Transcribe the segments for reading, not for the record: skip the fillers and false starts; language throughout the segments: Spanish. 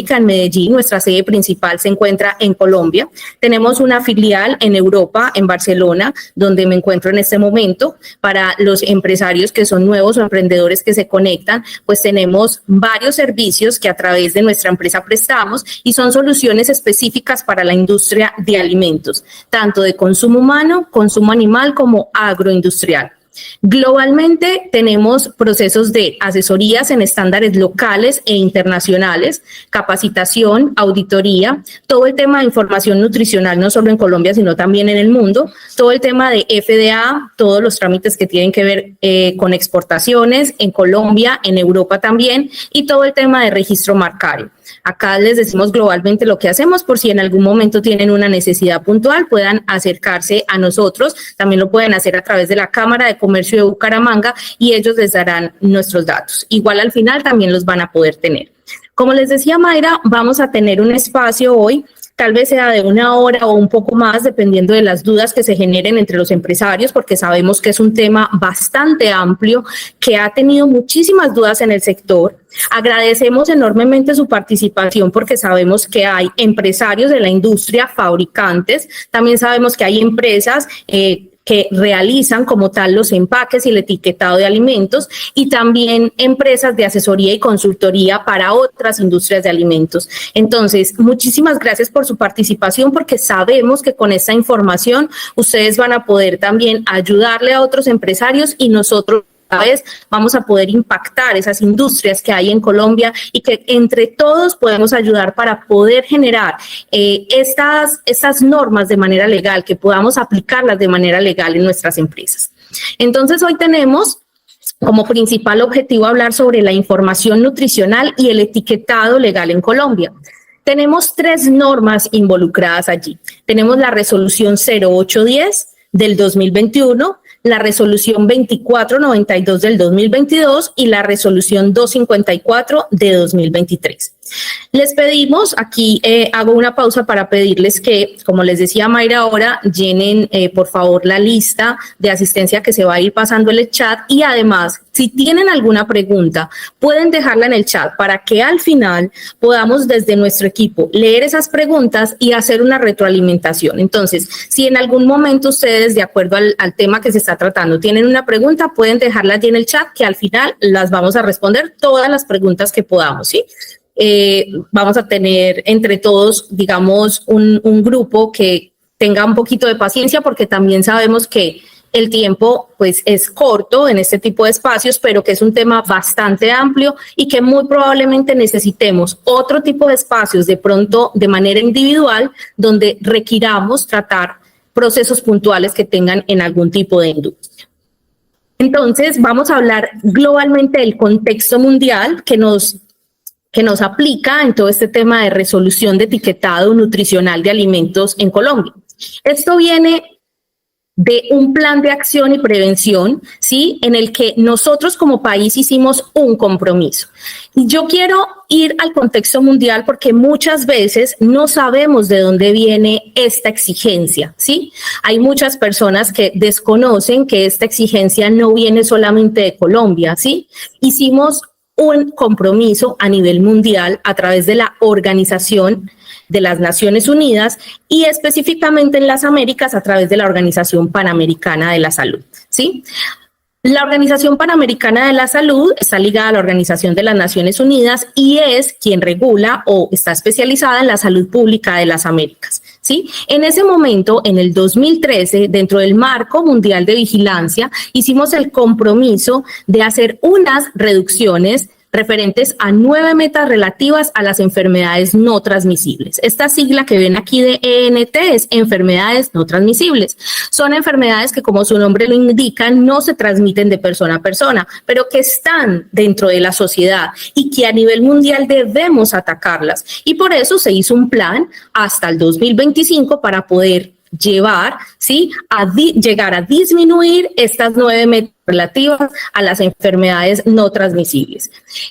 fábrica en Medellín, nuestra sede principal se encuentra en Colombia. Tenemos una filial en Europa, en Barcelona, donde me encuentro en este momento. Para los empresarios que son nuevos o emprendedores que se conectan, pues tenemos varios servicios que a través de nuestra empresa prestamos y son soluciones específicas para la industria de alimentos, tanto de consumo humano, consumo animal como agroindustrial. Globalmente tenemos procesos de asesorías en estándares locales e internacionales, capacitación, auditoría, todo el tema de información nutricional, no solo en Colombia, sino también en el mundo, todo el tema de FDA, todos los trámites que tienen que ver con exportaciones en Colombia, en Europa también, y todo el tema de registro marcario. Acá les decimos globalmente lo que hacemos por si en algún momento tienen una necesidad puntual, puedan acercarse a nosotros. También lo pueden hacer a través de la Cámara de Comercio de Bucaramanga y ellos les darán nuestros datos. Igual al final también los van a poder tener. Como les decía Mayra, vamos a tener un espacio hoy, tal vez sea de 1 hora o un poco más, dependiendo de las dudas que se generen entre los empresarios, porque sabemos que es un tema bastante amplio, que ha tenido muchísimas dudas en el sector. Agradecemos enormemente su participación porque sabemos que hay empresarios de la industria, fabricantes, también sabemos que hay empresas que realizan como tal los empaques y el etiquetado de alimentos y también empresas de asesoría y consultoría para otras industrias de alimentos. Entonces, muchísimas gracias por su participación porque sabemos que con esta información ustedes van a poder también ayudarle a otros empresarios y nosotros a vez vamos a poder impactar esas industrias que hay en Colombia y que entre todos podemos ayudar para poder generar estas normas de manera legal, que podamos aplicarlas de manera legal en nuestras empresas. Entonces, hoy tenemos como principal objetivo hablar sobre la información nutricional y el etiquetado legal en Colombia. Tenemos 3 normas involucradas allí. Tenemos la resolución 0810 del 2021, la resolución 2492 del 2022 y la resolución 254 de 2023. Les pedimos, aquí hago una pausa para pedirles que, como les decía Mayra ahora, llenen por favor la lista de asistencia que se va a ir pasando en el chat y además, si tienen alguna pregunta, pueden dejarla en el chat para que al final podamos desde nuestro equipo leer esas preguntas y hacer una retroalimentación. Entonces, si en algún momento ustedes, de acuerdo al tema que se está tratando, tienen una pregunta, pueden dejarla allí en el chat que al final las vamos a responder todas las preguntas que podamos, ¿sí? Vamos a tener entre todos, digamos, un grupo que tenga un poquito de paciencia porque también sabemos que el tiempo pues es corto en este tipo de espacios, pero que es un tema bastante amplio y que muy probablemente necesitemos otro tipo de espacios de pronto de manera individual donde requiramos tratar procesos puntuales que tengan en algún tipo de industria. Entonces, vamos a hablar globalmente del contexto mundial que nos aplica en todo este tema de resolución de etiquetado nutricional de alimentos en Colombia. Esto viene de un plan de acción y prevención, ¿sí? En el que nosotros como país hicimos un compromiso. Y yo quiero ir al contexto mundial porque muchas veces no sabemos de dónde viene esta exigencia, ¿sí? Hay muchas personas que desconocen que esta exigencia no viene solamente de Colombia, ¿sí? Hicimos un compromiso a nivel mundial a través de la Organización de las Naciones Unidas y específicamente en las Américas a través de la Organización Panamericana de la Salud, ¿sí? La Organización Panamericana de la Salud está ligada a la Organización de las Naciones Unidas y es quien regula o está especializada en la salud pública de las Américas, ¿sí? En ese momento, en el 2013, dentro del marco mundial de vigilancia, hicimos el compromiso de hacer unas reducciones referentes a 9 metas relativas a las enfermedades no transmisibles. Esta sigla que ven aquí de ENT es enfermedades no transmisibles. Son enfermedades que, como su nombre lo indica, no se transmiten de persona a persona, pero que están dentro de la sociedad y que a nivel mundial debemos atacarlas. Y por eso se hizo un plan hasta el 2025 para poder llevar, ¿sí?, llegar a disminuir estas 9 metas relativas a las enfermedades no transmisibles.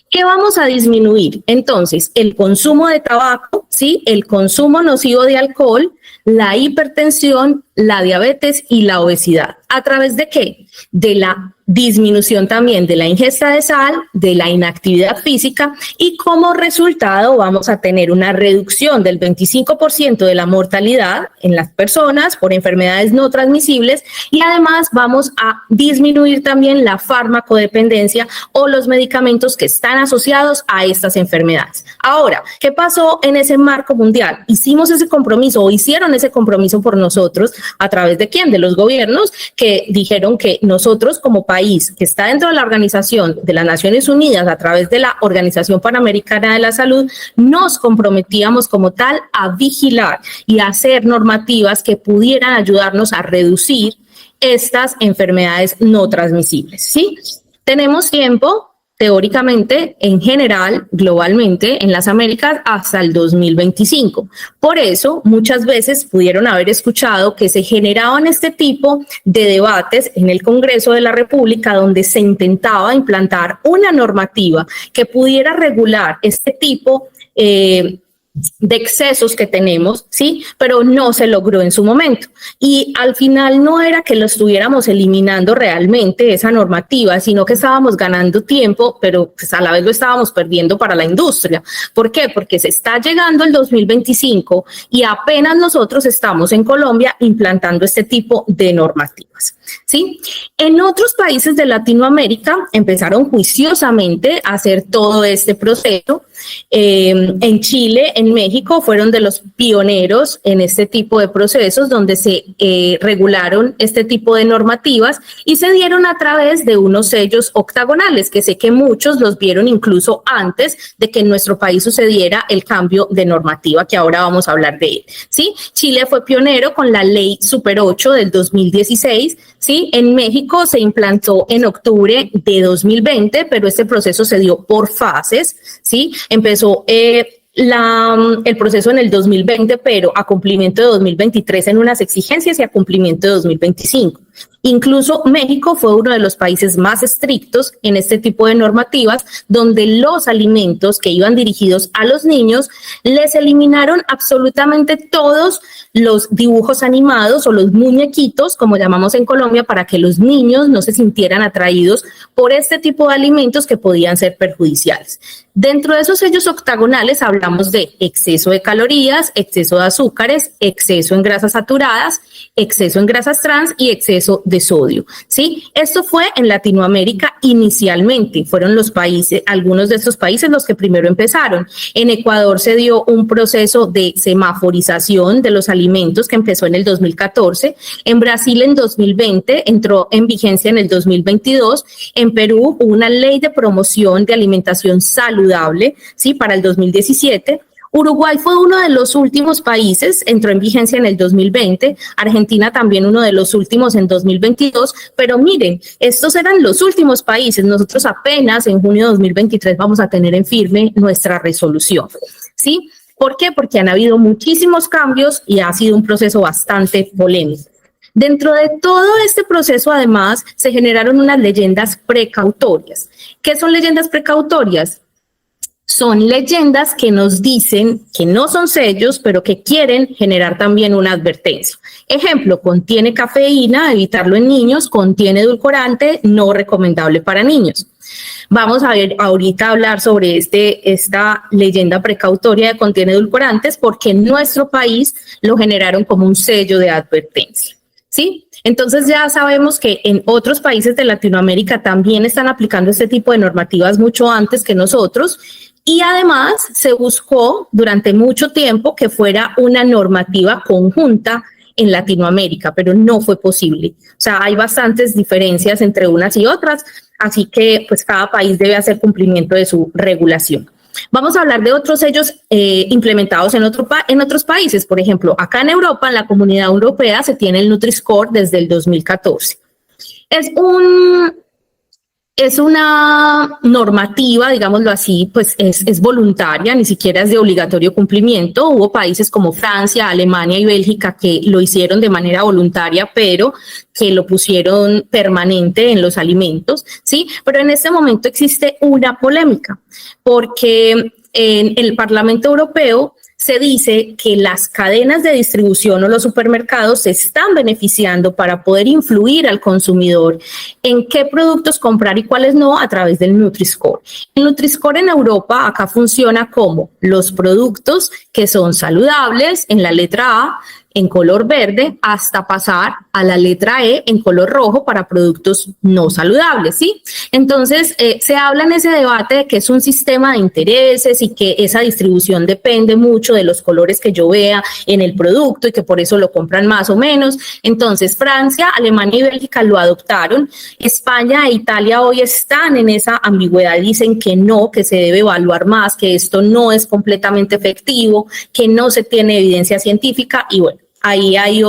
¿Qué vamos a disminuir? Entonces, el consumo de tabaco, ¿sí?, el consumo nocivo de alcohol, la hipertensión, la diabetes y la obesidad. ¿A través de qué? De la disminución también de la ingesta de sal, de la inactividad física, y como resultado vamos a tener una reducción del 25% de la mortalidad en las personas por enfermedades no transmisibles, y además vamos a disminuir también la farmacodependencia o los medicamentos que están asociados a estas enfermedades. Ahora, ¿qué pasó en ese marco mundial? Hicimos ese compromiso o hicieron ese compromiso por nosotros, ¿a través de quién? De los gobiernos, que dijeron que nosotros como país que está dentro de la Organización de las Naciones Unidas a través de la Organización Panamericana de la Salud, nos comprometíamos como tal a vigilar y a hacer normativas que pudieran ayudarnos a reducir estas enfermedades no transmisibles, ¿sí? Tenemos tiempo, teóricamente, en general, globalmente, en las Américas, hasta el 2025. Por eso, muchas veces pudieron haber escuchado que se generaban este tipo de debates en el Congreso de la República, donde se intentaba implantar una normativa que pudiera regular este tipo de excesos que tenemos, ¿sí? Pero no se logró en su momento. Y al final no era que lo estuviéramos eliminando realmente esa normativa, sino que estábamos ganando tiempo, pero pues a la vez lo estábamos perdiendo para la industria. ¿Por qué? Porque se está llegando el 2025 y apenas nosotros estamos en Colombia implantando este tipo de normativas, ¿sí? En otros países de Latinoamérica empezaron juiciosamente a hacer todo este proceso. En Chile, en México, fueron de los pioneros en este tipo de procesos donde se regularon este tipo de normativas y se dieron a través de unos sellos octagonales, que sé que muchos los vieron incluso antes de que en nuestro país sucediera el cambio de normativa, que ahora vamos a hablar de él, ¿sí? Chile fue pionero con la Ley Super 8 del 2016, ¿sí? En México se implantó en octubre de 2020, pero este proceso se dio por fases, ¿sí? Empezó el proceso en el 2020, pero a cumplimiento de 2023 en unas exigencias y a cumplimiento de 2025. Incluso México fue uno de los países más estrictos en este tipo de normativas, donde los alimentos que iban dirigidos a los niños les eliminaron absolutamente todos los dibujos animados o los muñequitos, como llamamos en Colombia, para que los niños no se sintieran atraídos por este tipo de alimentos que podían ser perjudiciales. Dentro de esos sellos octagonales hablamos de exceso de calorías, exceso de azúcares, exceso en grasas saturadas, exceso en grasas trans y exceso de sodio, ¿sí? Esto fue en Latinoamérica inicialmente, fueron los países, algunos de estos países los que primero empezaron. En Ecuador se dio un proceso de semaforización de los alimentos que empezó en el 2014, en Brasil en 2020, entró en vigencia en el 2022, en Perú hubo una ley de promoción de alimentación saludable, ¿sí? Para el 2017, Uruguay fue uno de los últimos países, entró en vigencia en el 2020, Argentina también uno de los últimos en 2022, pero miren, estos eran los últimos países, nosotros apenas en junio de 2023 vamos a tener en firme nuestra resolución, ¿sí? ¿Por qué? Porque han habido muchísimos cambios y ha sido un proceso bastante polémico. Dentro de todo este proceso, además, se generaron unas leyendas precautorias. ¿Qué son leyendas precautorias? Son leyendas que nos dicen que no son sellos, pero que quieren generar también una advertencia. Ejemplo, contiene cafeína, evitarlo en niños, contiene edulcorante, no recomendable para niños. Vamos a ver ahorita hablar sobre esta leyenda precautoria de contiene edulcorantes, porque en nuestro país lo generaron como un sello de advertencia, ¿sí? Entonces ya sabemos que en otros países de Latinoamérica también están aplicando este tipo de normativas mucho antes que nosotros. Y además se buscó durante mucho tiempo que fuera una normativa conjunta en Latinoamérica, pero no fue posible. O sea, hay bastantes diferencias entre unas y otras, así que pues cada país debe hacer cumplimiento de su regulación. Vamos a hablar de otros sellos implementados en otros países. Por ejemplo, acá en Europa, en la Comunidad Europea, se tiene el Nutri-Score desde el 2014. Es una normativa, digámoslo así, pues es voluntaria, ni siquiera es de obligatorio cumplimiento. Hubo países como Francia, Alemania y Bélgica que lo hicieron de manera voluntaria, pero que lo pusieron permanente en los alimentos, ¿sí? Pero en este momento existe una polémica, porque en el Parlamento Europeo se dice que las cadenas de distribución o los supermercados se están beneficiando para poder influir al consumidor en qué productos comprar y cuáles no a través del Nutri-Score. El Nutri-Score en Europa acá funciona como los productos que son saludables en la letra A, en color verde, hasta pasar a la letra E en color rojo para productos no saludables, ¿sí? Entonces, se habla en ese debate de que es un sistema de intereses y que esa distribución depende mucho de los colores que yo vea en el producto y que por eso lo compran más o menos. Entonces, Francia, Alemania y Bélgica lo adoptaron. España e Italia hoy están en esa ambigüedad, dicen que no, que se debe evaluar más, que esto no es completamente efectivo, que no se tiene evidencia científica y bueno. Ahí hay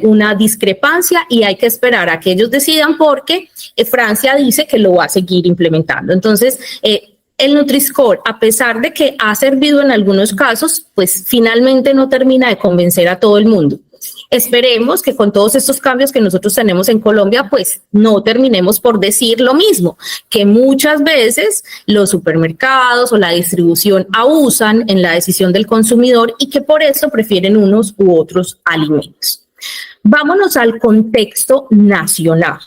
una discrepancia y hay que esperar a que ellos decidan porque Francia dice que lo va a seguir implementando. Entonces, el Nutri-Score, a pesar de que ha servido en algunos casos, pues finalmente no termina de convencer a todo el mundo. Esperemos que con todos estos cambios que nosotros tenemos en Colombia, pues no terminemos por decir lo mismo, que muchas veces los supermercados o la distribución abusan en la decisión del consumidor y que por eso prefieren unos u otros alimentos. Vámonos al contexto nacional.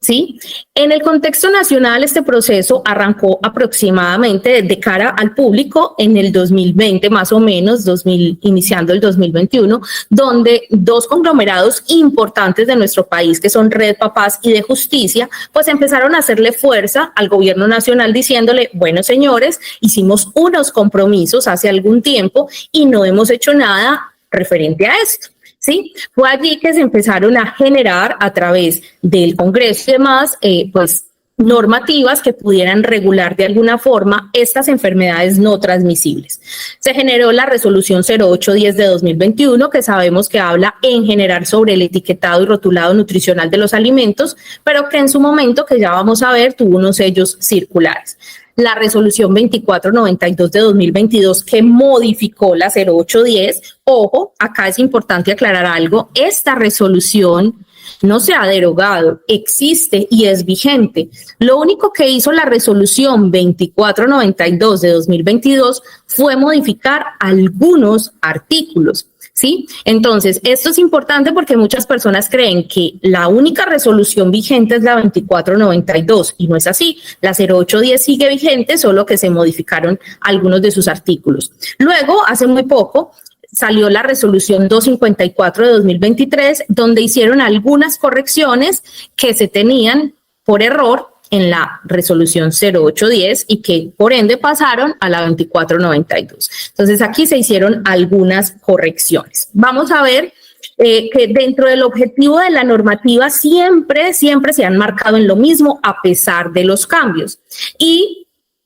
¿Sí? En el contexto nacional, este proceso arrancó aproximadamente de cara al público en el 2020, más o menos, iniciando el 2021, donde dos conglomerados importantes de nuestro país, que son Red Papás y De Justicia, pues empezaron a hacerle fuerza al gobierno nacional diciéndole, bueno, señores, hicimos unos compromisos hace algún tiempo y no hemos hecho nada referente a esto. ¿Sí? Fue allí que se empezaron a generar a través del Congreso y demás, pues normativas que pudieran regular de alguna forma estas enfermedades no transmisibles. Se generó la resolución 0810 de 2021, que sabemos que habla en general sobre el etiquetado y rotulado nutricional de los alimentos, pero que en su momento, que ya vamos a ver, tuvo unos sellos circulares. La resolución 2492 de 2022 que modificó la 0810. Ojo, acá es importante aclarar algo, esta resolución no se ha derogado, existe y es vigente. Lo único que hizo la resolución 2492 de 2022 fue modificar algunos artículos. ¿Sí? Entonces, esto es importante porque muchas personas creen que la única resolución vigente es la 2492 y no es así. La 0810 sigue vigente, solo que se modificaron algunos de sus artículos. Luego, hace muy poco, salió la resolución 254 de 2023, donde hicieron algunas correcciones que se tenían por error en la resolución 0810 y que por ende pasaron a la 2492. Entonces aquí se hicieron algunas correcciones. Vamos a ver que dentro del objetivo de la normativa siempre se han marcado en lo mismo a pesar de los cambios. Y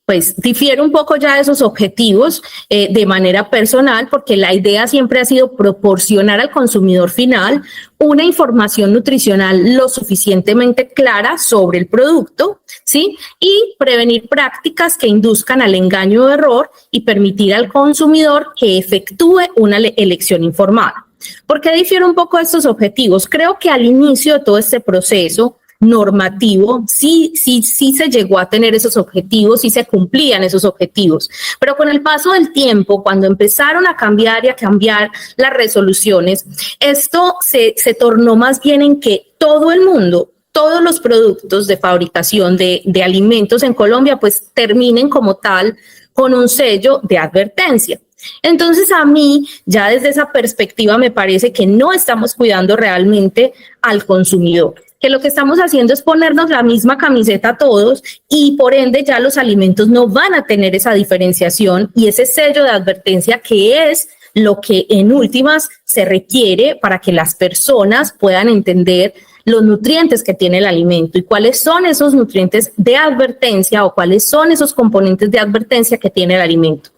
pues difiere un poco ya de esos objetivos de manera personal, porque la idea siempre ha sido proporcionar al consumidor final una información nutricional lo suficientemente clara sobre el producto, ¿sí? Y prevenir prácticas que induzcan al engaño o error y permitir al consumidor que efectúe una elección informada. ¿Por qué difiere un poco de estos objetivos? Creo que al inicio de todo este proceso normativo, sí se llegó a tener esos objetivos, sí se cumplían esos objetivos, pero con el paso del tiempo, cuando empezaron a cambiar y a cambiar las resoluciones, esto se tornó más bien en que todo el mundo, todos los productos de fabricación de alimentos en Colombia, pues terminen como tal con un sello de advertencia. Entonces a mí, ya desde esa perspectiva, me parece que no estamos cuidando realmente al consumidor, que lo que estamos haciendo es ponernos la misma camiseta a todos y por ende ya los alimentos no van a tener esa diferenciación y ese sello de advertencia que es lo que en últimas se requiere para que las personas puedan entender los nutrientes que tiene el alimento y cuáles son esos nutrientes de advertencia o cuáles son esos componentes de advertencia que tiene el alimento.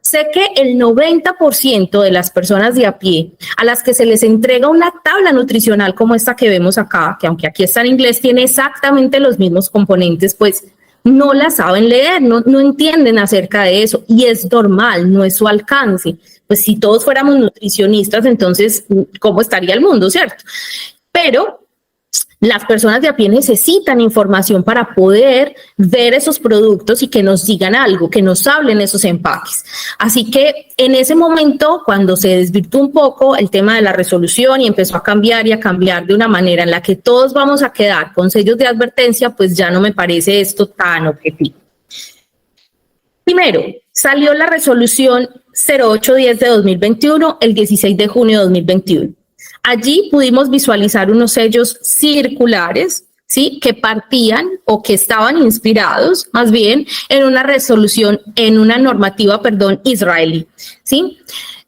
Sé que el 90% de las personas de a pie a las que se les entrega una tabla nutricional como esta que vemos acá, que aunque aquí está en inglés, tiene exactamente los mismos componentes, pues no la saben leer, no entienden acerca de eso y es normal, no es su alcance. Pues si todos fuéramos nutricionistas, entonces, ¿cómo estaría el mundo, cierto? Pero las personas de a pie necesitan información para poder ver esos productos y que nos digan algo, que nos hablen esos empaques. Así que en ese momento, cuando se desvirtuó un poco el tema de la resolución y empezó a cambiar de una manera en la que todos vamos a quedar con sellos de advertencia, pues ya no me parece esto tan objetivo. Primero, salió la resolución 0810 de 2021 el 16 de junio de 2021. Allí pudimos visualizar unos sellos circulares, ¿sí?, que partían o que estaban inspirados más bien en una resolución, en una normativa, israelí, ¿sí?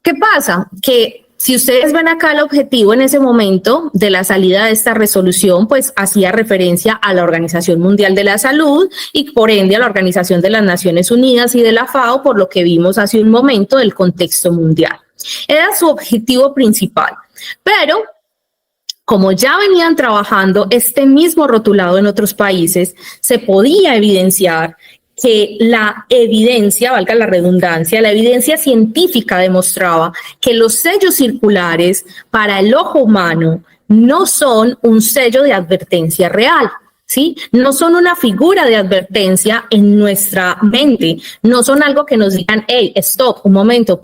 ¿Qué pasa? Que si ustedes ven acá el objetivo en ese momento de la salida de esta resolución, pues hacía referencia a la Organización Mundial de la Salud y por ende a la Organización de las Naciones Unidas y de la FAO, por lo que vimos hace un momento del contexto mundial. Era su objetivo principal. Pero, como ya venían trabajando este mismo rotulado en otros países, se podía evidenciar que la evidencia, valga la redundancia, la evidencia científica demostraba que los sellos circulares para el ojo humano no son un sello de advertencia real. ¿Sí? No son una figura de advertencia en nuestra mente, no son algo que nos digan, hey, stop, un momento,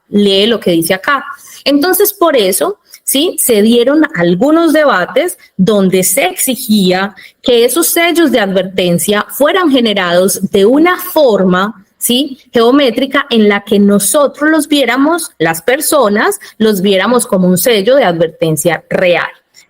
lee lo que dice acá. Entonces, por eso, ¿sí?, se dieron algunos debates donde se exigía que esos sellos de advertencia fueran generados de una forma, ¿sí?, geométrica en la que nosotros los viéramos, las personas, los viéramos como un sello de advertencia real.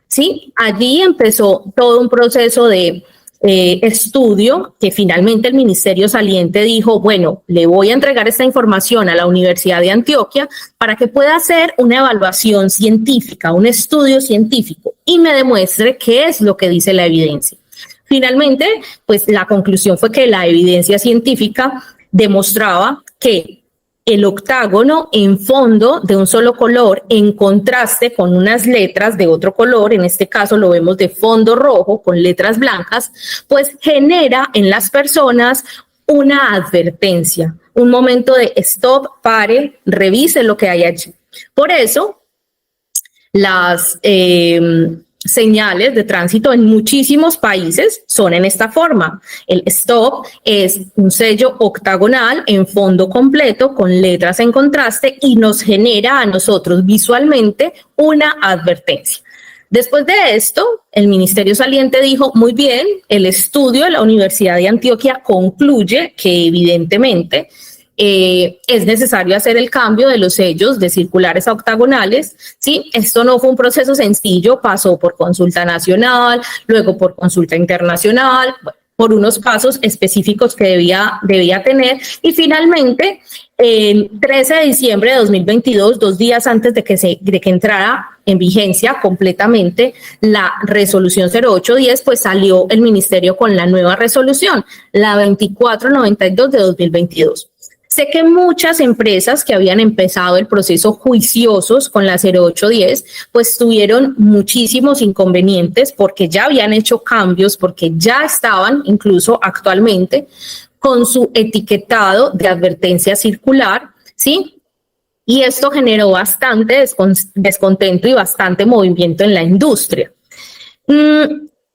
Sí, allí empezó todo un proceso de estudio que finalmente el ministerio saliente dijo, bueno, le voy a entregar esta información a la Universidad de Antioquia para que pueda hacer una evaluación científica, un estudio científico y me demuestre qué es lo que dice la evidencia. Finalmente, pues la conclusión fue que la evidencia científica demostraba que el octágono en fondo de un solo color en contraste con unas letras de otro color, en este caso lo vemos de fondo rojo con letras blancas, pues genera en las personas una advertencia, un momento de stop, pare, revise lo que hay allí. Por eso, las señales de tránsito en muchísimos países son en esta forma. El stop es un sello octagonal en fondo completo con letras en contraste y nos genera a nosotros visualmente una advertencia. Después de esto, el ministerio saliente dijo, muy bien, el estudio de la Universidad de Antioquia concluye que evidentemente es necesario hacer el cambio de los sellos de circulares a octagonales, ¿sí? Esto no fue un proceso sencillo, pasó por consulta nacional, luego por consulta internacional, por unos pasos específicos que debía tener y finalmente el 13 de diciembre de 2022, 2 días antes de que entrara en vigencia completamente la resolución 0810, pues salió el ministerio con la nueva resolución, la 2492 de 2022. Sé que muchas empresas que habían empezado el proceso juiciosos con la 0810, pues tuvieron muchísimos inconvenientes porque ya habían hecho cambios, porque ya estaban incluso actualmente con su etiquetado de advertencia circular, ¿sí? Y esto generó bastante descontento y bastante movimiento en la industria.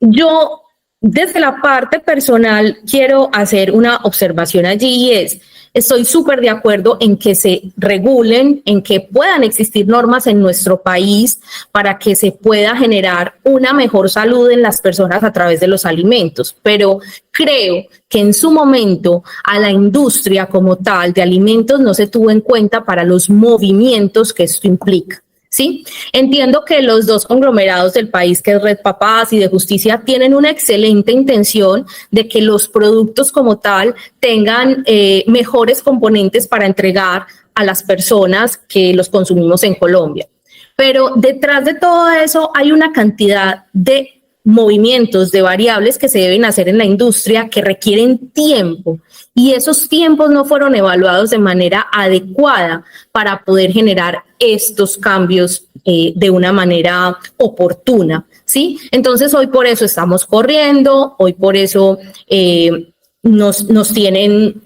Yo, desde la parte personal, quiero hacer una observación allí y es, estoy súper de acuerdo en que se regulen, en que puedan existir normas en nuestro país para que se pueda generar una mejor salud en las personas a través de los alimentos. Pero creo que en su momento a la industria como tal de alimentos no se tuvo en cuenta para los movimientos que esto implica. ¿Sí? Entiendo que los dos conglomerados del país, que es Red Papás y de Justicia, tienen una excelente intención de que los productos como tal tengan mejores componentes para entregar a las personas que los consumimos en Colombia. Pero detrás de todo eso hay una cantidad de movimientos, de variables que se deben hacer en la industria que requieren tiempo y esos tiempos no fueron evaluados de manera adecuada para poder generar estos cambios de una manera oportuna, ¿sí? Entonces hoy por eso estamos corriendo, hoy por eso nos tienen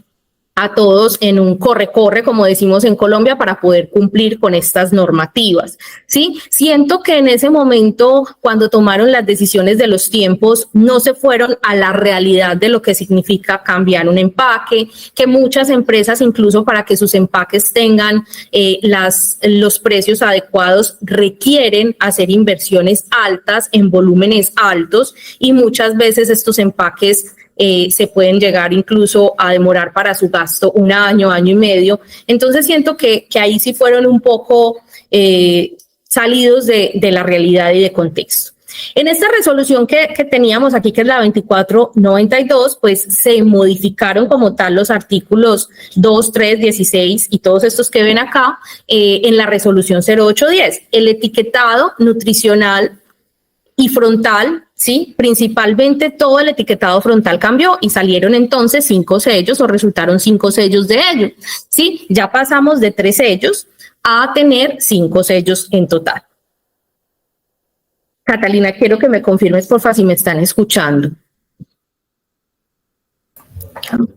a todos en un corre-corre, como decimos en Colombia, para poder cumplir con estas normativas, ¿sí? Siento que en ese momento, cuando tomaron las decisiones de los tiempos, no se fueron a la realidad de lo que significa cambiar un empaque, que muchas empresas, incluso para que sus empaques tengan los precios adecuados, requieren hacer inversiones altas en volúmenes altos, y muchas veces estos empaques se pueden llegar incluso a demorar para su gasto un año, año y medio. Entonces siento que ahí sí fueron un poco salidos de la realidad y de contexto. En esta resolución que teníamos aquí, que es la 2492, pues se modificaron como tal los artículos 2, 3, 16 y todos estos que ven acá en la resolución 0810. El etiquetado nutricional y frontal, ¿sí? Principalmente todo el etiquetado frontal cambió y salieron entonces 5 sellos o resultaron 5 sellos de ello, ¿sí? Ya pasamos de 3 sellos a tener 5 sellos en total. Catalina, quiero que me confirmes, porfa, si me están escuchando.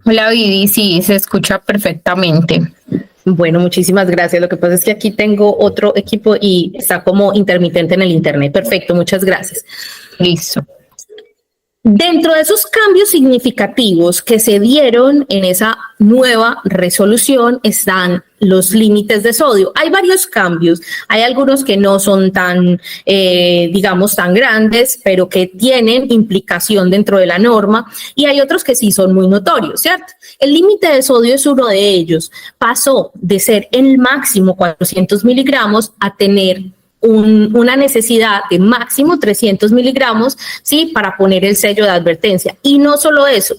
Hola, Vivi, sí, se escucha perfectamente. Bueno, muchísimas gracias. Lo que pasa es que aquí tengo otro equipo y está como intermitente en el internet. Perfecto, muchas gracias. Listo. Dentro de esos cambios significativos que se dieron en esa nueva resolución están los límites de sodio. Hay varios cambios, hay algunos que no son tan, digamos, tan grandes, pero que tienen implicación dentro de la norma, y hay otros que sí son muy notorios, ¿cierto? El límite de sodio es uno de ellos. Pasó de ser el máximo 400 miligramos a tener una necesidad de máximo 300 miligramos, ¿sí? Para poner el sello de advertencia. Y no solo eso,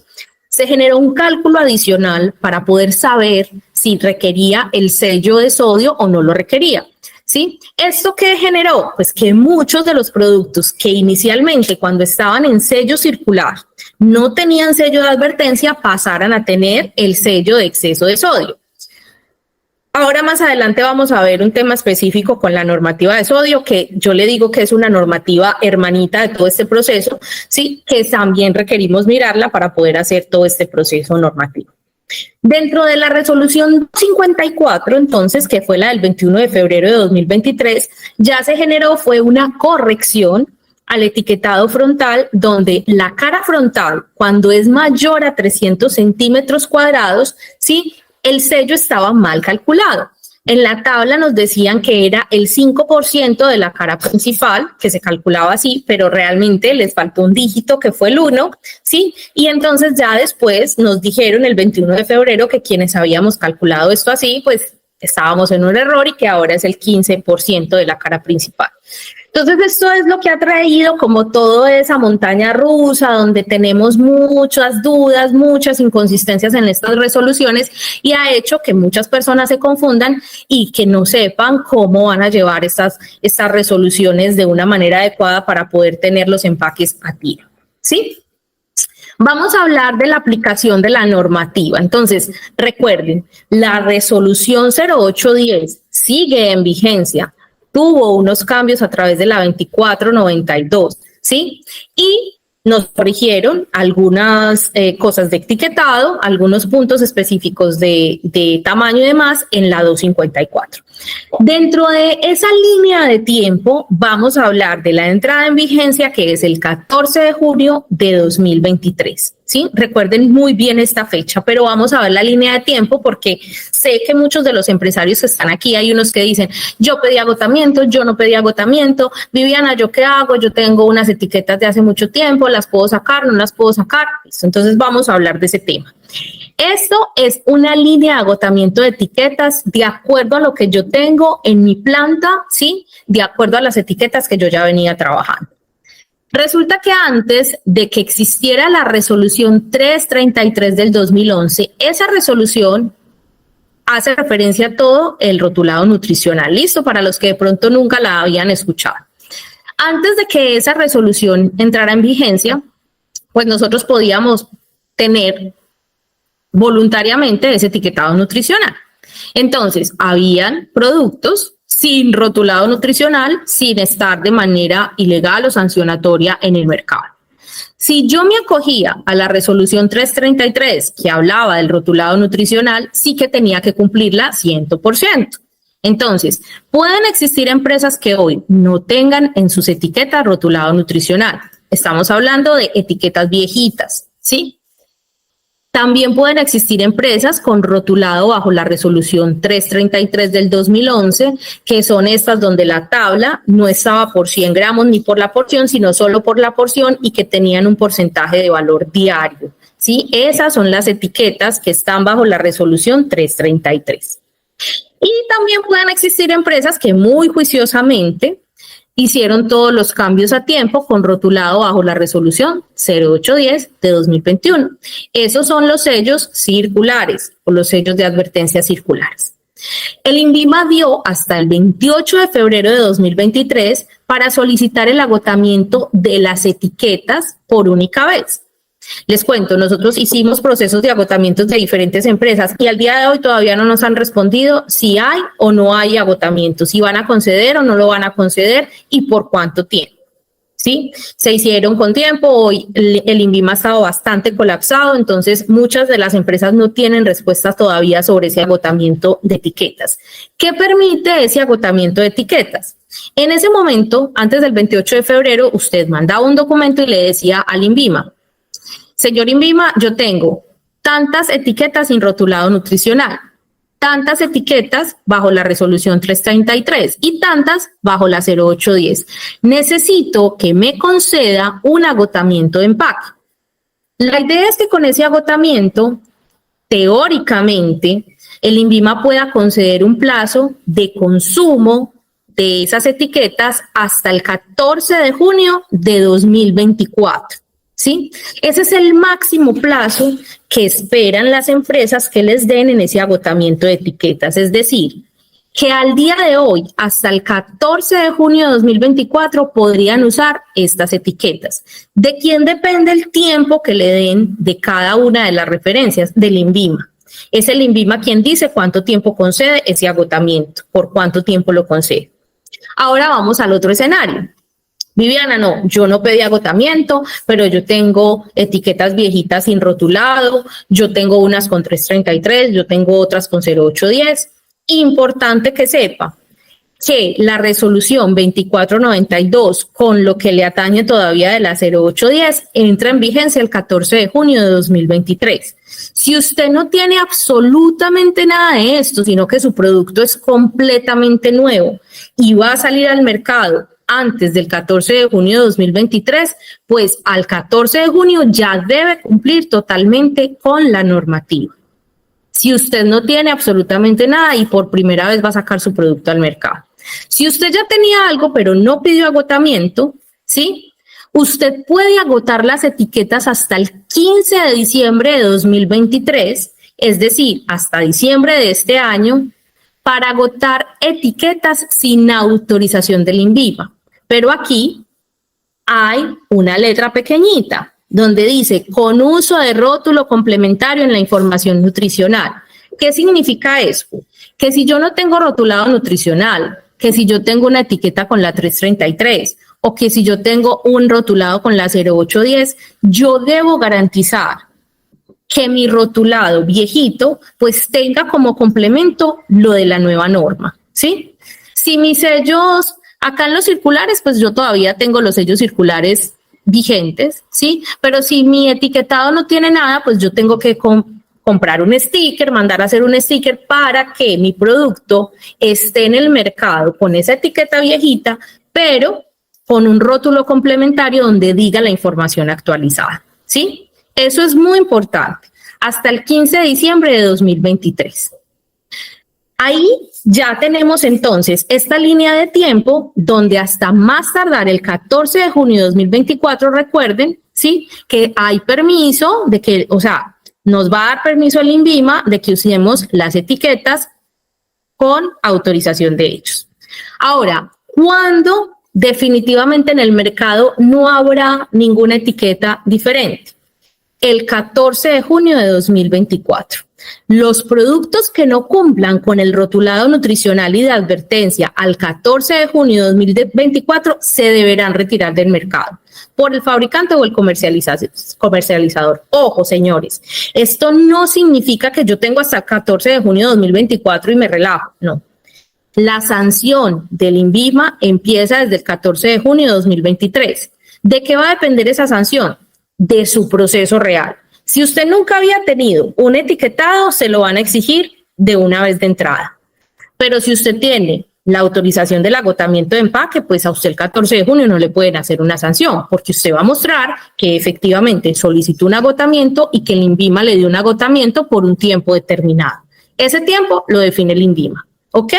se generó un cálculo adicional para poder saber si requería el sello de sodio o no lo requería, ¿sí? ¿Esto qué generó? Pues que muchos de los productos que inicialmente, cuando estaban en sello circular, no tenían sello de advertencia, pasaran a tener el sello de exceso de sodio. Ahora más adelante vamos a ver un tema específico con la normativa de sodio, que yo le digo que es una normativa hermanita de todo este proceso, sí, que también requerimos mirarla para poder hacer todo este proceso normativo. Dentro de la resolución 54, entonces, que fue la del 21 de febrero de 2023, ya se generó, fue una corrección al etiquetado frontal, donde la cara frontal, cuando es mayor a 300 centímetros cuadrados, sí, el sello estaba mal calculado. En la tabla nos decían que era el 5% de la cara principal, que se calculaba así, pero realmente les faltó un dígito que fue el 1, ¿sí? Y entonces ya después nos dijeron el 21 de febrero que quienes habíamos calculado esto así, pues estábamos en un error y que ahora es el 15% de la cara principal. Entonces, esto es lo que ha traído como toda esa montaña rusa, donde tenemos muchas dudas, muchas inconsistencias en estas resoluciones, y ha hecho que muchas personas se confundan y que no sepan cómo van a llevar estas resoluciones de una manera adecuada para poder tener los empaques a tiro, ¿sí? Vamos a hablar de la aplicación de la normativa. Entonces, recuerden, la resolución 0810 sigue en vigencia. Tuvo unos cambios a través de la 2492, ¿sí? Y nos corrigieron algunas cosas de etiquetado, algunos puntos específicos de tamaño y demás en la 254. Dentro de esa línea de tiempo vamos a hablar de la entrada en vigencia, que es el 14 de junio de 2023. ¿Sí? Recuerden muy bien esta fecha, pero vamos a ver la línea de tiempo porque sé que muchos de los empresarios que están aquí, hay unos que dicen, yo pedí agotamiento, yo no pedí agotamiento, Viviana, ¿yo qué hago? Yo tengo unas etiquetas de hace mucho tiempo, ¿las puedo sacar? ¿No las puedo sacar? Entonces vamos a hablar de ese tema. Esto es una línea de agotamiento de etiquetas de acuerdo a lo que yo tengo en mi planta, ¿sí? De acuerdo a las etiquetas que yo ya venía trabajando. Resulta que antes de que existiera la resolución 333 del 2011, esa resolución hace referencia a todo el rotulado nutricional. Listo, para los que de pronto nunca la habían escuchado. Antes de que esa resolución entrara en vigencia, pues nosotros podíamos tener voluntariamente ese etiquetado nutricional. Entonces, habían productos sin rotulado nutricional, sin estar de manera ilegal o sancionatoria en el mercado. Si yo me acogía a la resolución 333 que hablaba del rotulado nutricional, sí que tenía que cumplirla 100%. Entonces, pueden existir empresas que hoy no tengan en sus etiquetas rotulado nutricional. Estamos hablando de etiquetas viejitas, ¿sí? También pueden existir empresas con rotulado bajo la resolución 333 del 2011, que son estas donde la tabla no estaba por 100 gramos ni por la porción, sino solo por la porción y que tenían un porcentaje de valor diario, ¿sí? Esas son las etiquetas que están bajo la resolución 333. Y también pueden existir empresas que muy juiciosamente hicieron todos los cambios a tiempo con rotulado bajo la resolución 0810 de 2021. Esos son los sellos circulares o los sellos de advertencia circulares. El INVIMA dio hasta el 28 de febrero de 2023 para solicitar el agotamiento de las etiquetas por única vez. Les cuento, nosotros hicimos procesos de agotamientos de diferentes empresas y al día de hoy todavía no nos han respondido si hay o no hay agotamiento, si van a conceder o no lo van a conceder y por cuánto tiempo. ¿Sí? Se hicieron con tiempo, hoy el INVIMA ha estado bastante colapsado, entonces muchas de las empresas no tienen respuestas todavía sobre ese agotamiento de etiquetas. ¿Qué permite ese agotamiento de etiquetas? En ese momento, antes del 28 de febrero, usted mandaba un documento y le decía al INVIMA: señor INVIMA, yo tengo tantas etiquetas sin rotulado nutricional, tantas etiquetas bajo la resolución 333 y tantas bajo la 0810. Necesito que me conceda un agotamiento de empaque. La idea es que con ese agotamiento, teóricamente, el INVIMA pueda conceder un plazo de consumo de esas etiquetas hasta el 14 de junio de 2024. ¿Sí? Ese es el máximo plazo que esperan las empresas que les den en ese agotamiento de etiquetas. Es decir, que al día de hoy, hasta el 14 de junio de 2024, podrían usar estas etiquetas. ¿De quién depende el tiempo que le den de cada una de las referencias? Del INVIMA. Es el INVIMA quien dice cuánto tiempo concede ese agotamiento, por cuánto tiempo lo concede. Ahora vamos al otro escenario. Viviana, no, yo no pedí agotamiento, pero yo tengo etiquetas viejitas sin rotulado, yo tengo unas con 333, yo tengo otras con 0810. Importante que sepa que la resolución 2492, con lo que le atañe todavía de la 0810, entra en vigencia el 14 de junio de 2023. Si usted no tiene absolutamente nada de esto, sino que su producto es completamente nuevo y va a salir al mercado antes del 14 de junio de 2023, pues al 14 de junio ya debe cumplir totalmente con la normativa. Si usted no tiene absolutamente nada y por primera vez va a sacar su producto al mercado. Si usted ya tenía algo pero no pidió agotamiento, ¿sí? Usted puede agotar las etiquetas hasta el 15 de diciembre de 2023, es decir, hasta diciembre de este año, para agotar etiquetas sin autorización del INVIMA. Pero aquí hay una letra pequeñita donde dice con uso de rótulo complementario en la información nutricional. ¿Qué significa eso? Que si yo no tengo rotulado nutricional, que si yo tengo una etiqueta con la 333 o que si yo tengo un rotulado con la 0810, yo debo garantizar que mi rotulado viejito pues tenga como complemento lo de la nueva norma, ¿sí? Si mis sellos acá en los circulares, pues yo todavía tengo los sellos circulares vigentes, ¿sí? Pero si mi etiquetado no tiene nada, pues yo tengo que comprar un sticker, mandar a hacer un sticker para que mi producto esté en el mercado con esa etiqueta viejita, pero con un rótulo complementario donde diga la información actualizada, ¿sí? Eso es muy importante. Hasta el 15 de diciembre de 2023. Ahí ya tenemos entonces esta línea de tiempo donde hasta más tardar el 14 de junio de 2024, recuerden, ¿sí? Que hay permiso de que, o sea, nos va a dar permiso el INVIMA de que usemos las etiquetas con autorización de ellos. Ahora, ¿cuándo definitivamente en el mercado no habrá ninguna etiqueta diferente? El 14 de junio de 2024. Los productos que no cumplan con el rotulado nutricional y de advertencia al 14 de junio de 2024 se deberán retirar del mercado. por el fabricante o el comercializador. Ojo, señores, esto no significa que yo tengo hasta el 14 de junio de 2024 y me relajo, no. La sanción del INVIMA empieza desde el 14 de junio de 2023. ¿De qué va a depender esa sanción? De su proceso real. Si usted nunca había tenido un etiquetado, se lo van a exigir de una vez de entrada. Pero si usted tiene la autorización del agotamiento de empaque, pues a usted el 14 de junio no le pueden hacer una sanción, porque usted va a mostrar que efectivamente solicitó un agotamiento y que el INVIMA le dio un agotamiento por un tiempo determinado. Ese tiempo lo define el INVIMA, ¿ok?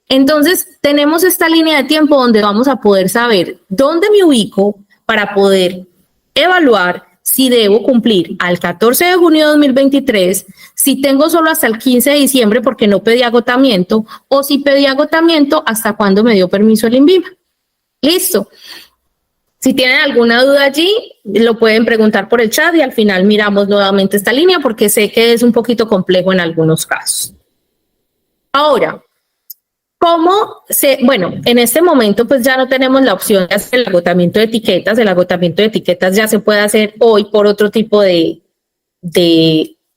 Entonces, tenemos esta línea de tiempo donde vamos a poder saber dónde me ubico para poder evaluar si debo cumplir al 14 de junio de 2023, si tengo solo hasta el 15 de diciembre porque no pedí agotamiento, o si pedí agotamiento, hasta cuándo me dio permiso el INVIMA. Listo. Si tienen alguna duda allí, lo pueden preguntar por el chat y al final miramos nuevamente esta línea porque sé que es un poquito complejo en algunos casos. Ahora, bueno, en este momento pues ya no tenemos la opción de hacer el agotamiento de etiquetas. El agotamiento de etiquetas ya se puede hacer hoy por otro tipo de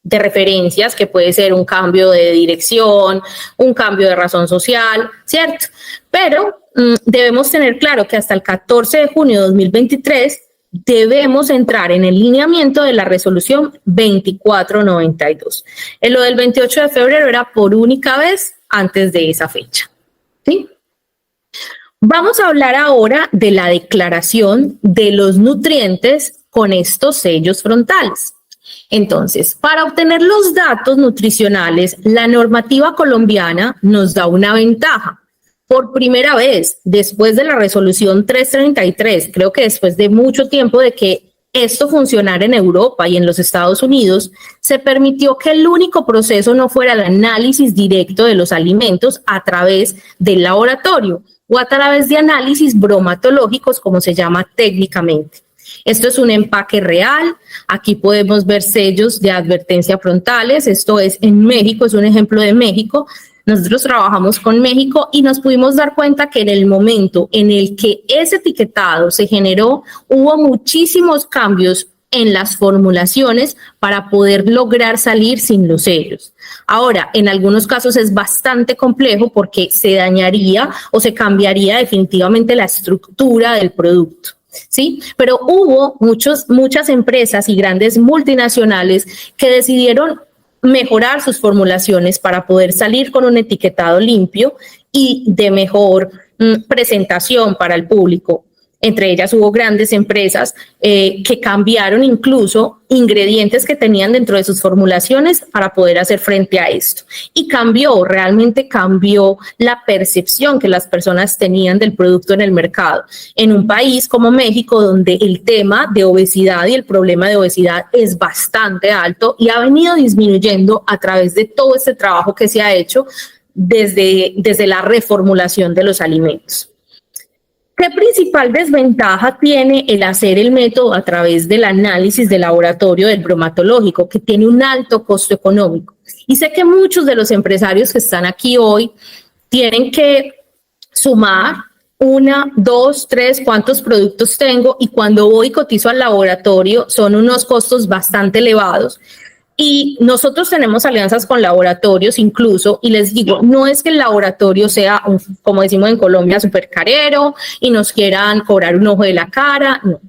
referencias, que puede ser un cambio de dirección, un cambio de razón social, ¿cierto? Pero debemos tener claro que hasta el 14 de junio de 2023 debemos entrar en el lineamiento de la resolución 2492. En lo del 28 de febrero era por única vez antes de esa fecha. ¿Sí? Vamos a hablar ahora de la declaración de los nutrientes con estos sellos frontales. Entonces, para obtener los datos nutricionales, la normativa colombiana nos da una ventaja. Por primera vez, después de la resolución 333, creo que después de mucho tiempo de que esto funcionara en Europa y en los Estados Unidos, se permitió que el único proceso no fuera el análisis directo de los alimentos a través del laboratorio o a través de análisis bromatológicos, como se llama técnicamente. Esto es un empaque real. Aquí podemos ver sellos de advertencia frontales. Esto es en México, es un ejemplo de México. Nosotros trabajamos con México y nos pudimos dar cuenta que en el momento en el que ese etiquetado se generó, hubo muchísimos cambios en las formulaciones para poder lograr salir sin los sellos. Ahora, en algunos casos es bastante complejo porque se dañaría o se cambiaría definitivamente la estructura del producto, ¿sí? Pero hubo muchas empresas y grandes multinacionales que decidieron mejorar sus formulaciones para poder salir con un etiquetado limpio y de mejor presentación para el público. Entre ellas hubo grandes empresas que cambiaron incluso ingredientes que tenían dentro de sus formulaciones para poder hacer frente a esto. Y realmente cambió la percepción que las personas tenían del producto en el mercado. En un país como México, donde el tema de obesidad y el problema de obesidad es bastante alto y ha venido disminuyendo a través de todo este trabajo que se ha hecho desde la reformulación de los alimentos. ¿Qué principal desventaja tiene el hacer el método a través del análisis de laboratorio del bromatológico? Que tiene un alto costo económico. Y sé que muchos de los empresarios que están aquí hoy tienen que sumar 1, 2, 3, cuántos productos tengo, y cuando voy y cotizo al laboratorio son unos costos bastante elevados. Y nosotros tenemos alianzas con laboratorios incluso, y les digo, no es que el laboratorio sea, como decimos en Colombia, súper carero y nos quieran cobrar un ojo de la cara, no.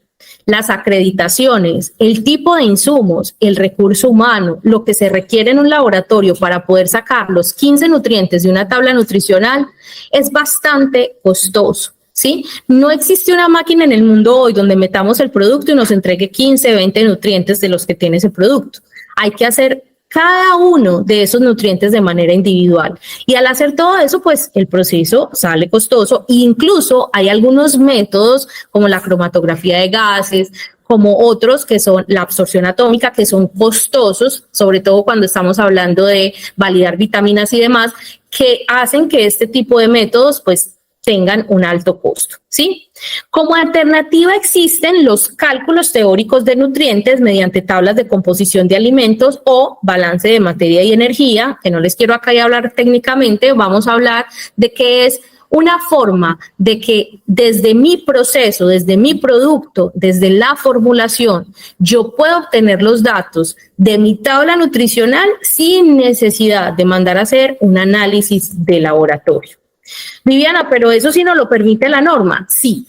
Las acreditaciones, el tipo de insumos, el recurso humano, lo que se requiere en un laboratorio para poder sacar los 15 nutrientes de una tabla nutricional es bastante costoso, ¿sí? No existe una máquina en el mundo hoy donde metamos el producto y nos entregue 15, 20 nutrientes de los que tiene ese producto. Hay que hacer cada uno de esos nutrientes de manera individual. Y al hacer todo eso, pues el proceso sale costoso. E incluso hay algunos métodos como la cromatografía de gases, como otros que son la absorción atómica, que son costosos, sobre todo cuando estamos hablando de validar vitaminas y demás, que hacen que este tipo de métodos pues tengan un alto costo, ¿sí? Como alternativa existen los cálculos teóricos de nutrientes mediante tablas de composición de alimentos o balance de materia y energía, que no les quiero acá hablar técnicamente. Vamos a hablar de qué es una forma de que desde mi proceso, desde mi producto, desde la formulación, yo puedo obtener los datos de mi tabla nutricional sin necesidad de mandar a hacer un análisis de laboratorio. Viviana, pero eso sí nos lo permite la norma. Sí.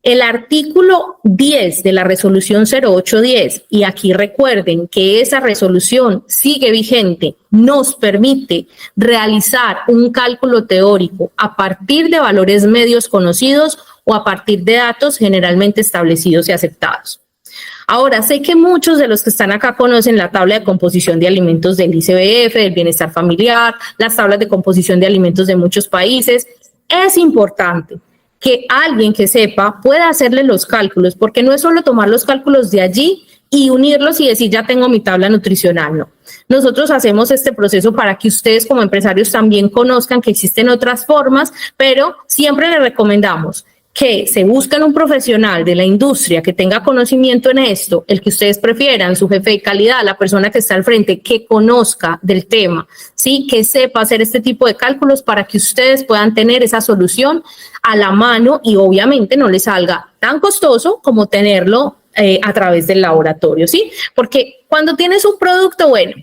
El artículo 10 de la resolución 0810, y aquí recuerden que esa resolución sigue vigente, nos permite realizar un cálculo teórico a partir de valores medios conocidos o a partir de datos generalmente establecidos y aceptados. Ahora, sé que muchos de los que están acá conocen la tabla de composición de alimentos del ICBF, del bienestar familiar, las tablas de composición de alimentos de muchos países. Es importante que alguien que sepa pueda hacerle los cálculos, porque no es solo tomar los cálculos de allí y unirlos y decir ya tengo mi tabla nutricional, no. Nosotros hacemos este proceso para que ustedes como empresarios también conozcan que existen otras formas, pero siempre les recomendamos que se busquen un profesional de la industria que tenga conocimiento en esto, el que ustedes prefieran, su jefe de calidad, la persona que está al frente, que conozca del tema, ¿sí? Que sepa hacer este tipo de cálculos para que ustedes puedan tener esa solución a la mano y obviamente no les salga tan costoso como tenerlo a través del laboratorio, ¿sí? Porque cuando tienes un producto, bueno,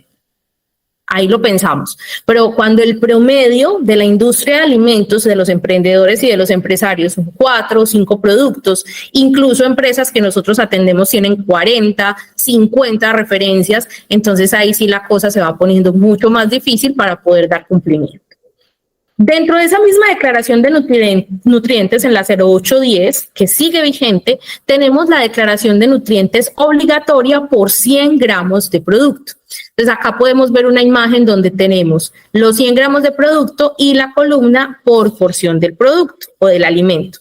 ahí lo pensamos, pero cuando el promedio de la industria de alimentos, de los emprendedores y de los empresarios son 4 o 5 productos, incluso empresas que nosotros atendemos tienen 40, 50 referencias, entonces ahí sí la cosa se va poniendo mucho más difícil para poder dar cumplimiento. Dentro de esa misma declaración de nutrientes en la 0810, que sigue vigente, tenemos la declaración de nutrientes obligatoria por 100 gramos de producto. Entonces acá podemos ver una imagen donde tenemos los 100 gramos de producto y la columna por porción del producto o del alimento.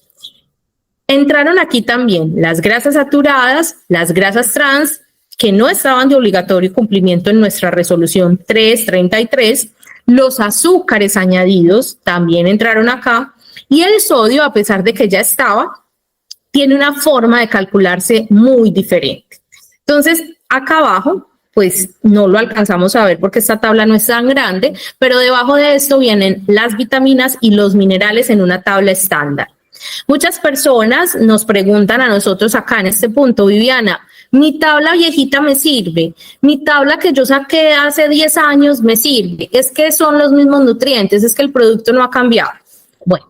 Entraron aquí también las grasas saturadas, las grasas trans, que no estaban de obligatorio cumplimiento en nuestra resolución 333, los azúcares añadidos también entraron acá y el sodio, a pesar de que ya estaba, tiene una forma de calcularse muy diferente. Entonces, acá abajo, pues no lo alcanzamos a ver porque esta tabla no es tan grande, pero debajo de esto vienen las vitaminas y los minerales en una tabla estándar. Muchas personas nos preguntan a nosotros acá en este punto, Viviana, mi tabla viejita me sirve, mi tabla que yo saqué hace 10 años me sirve, es que son los mismos nutrientes, es que el producto no ha cambiado. Bueno,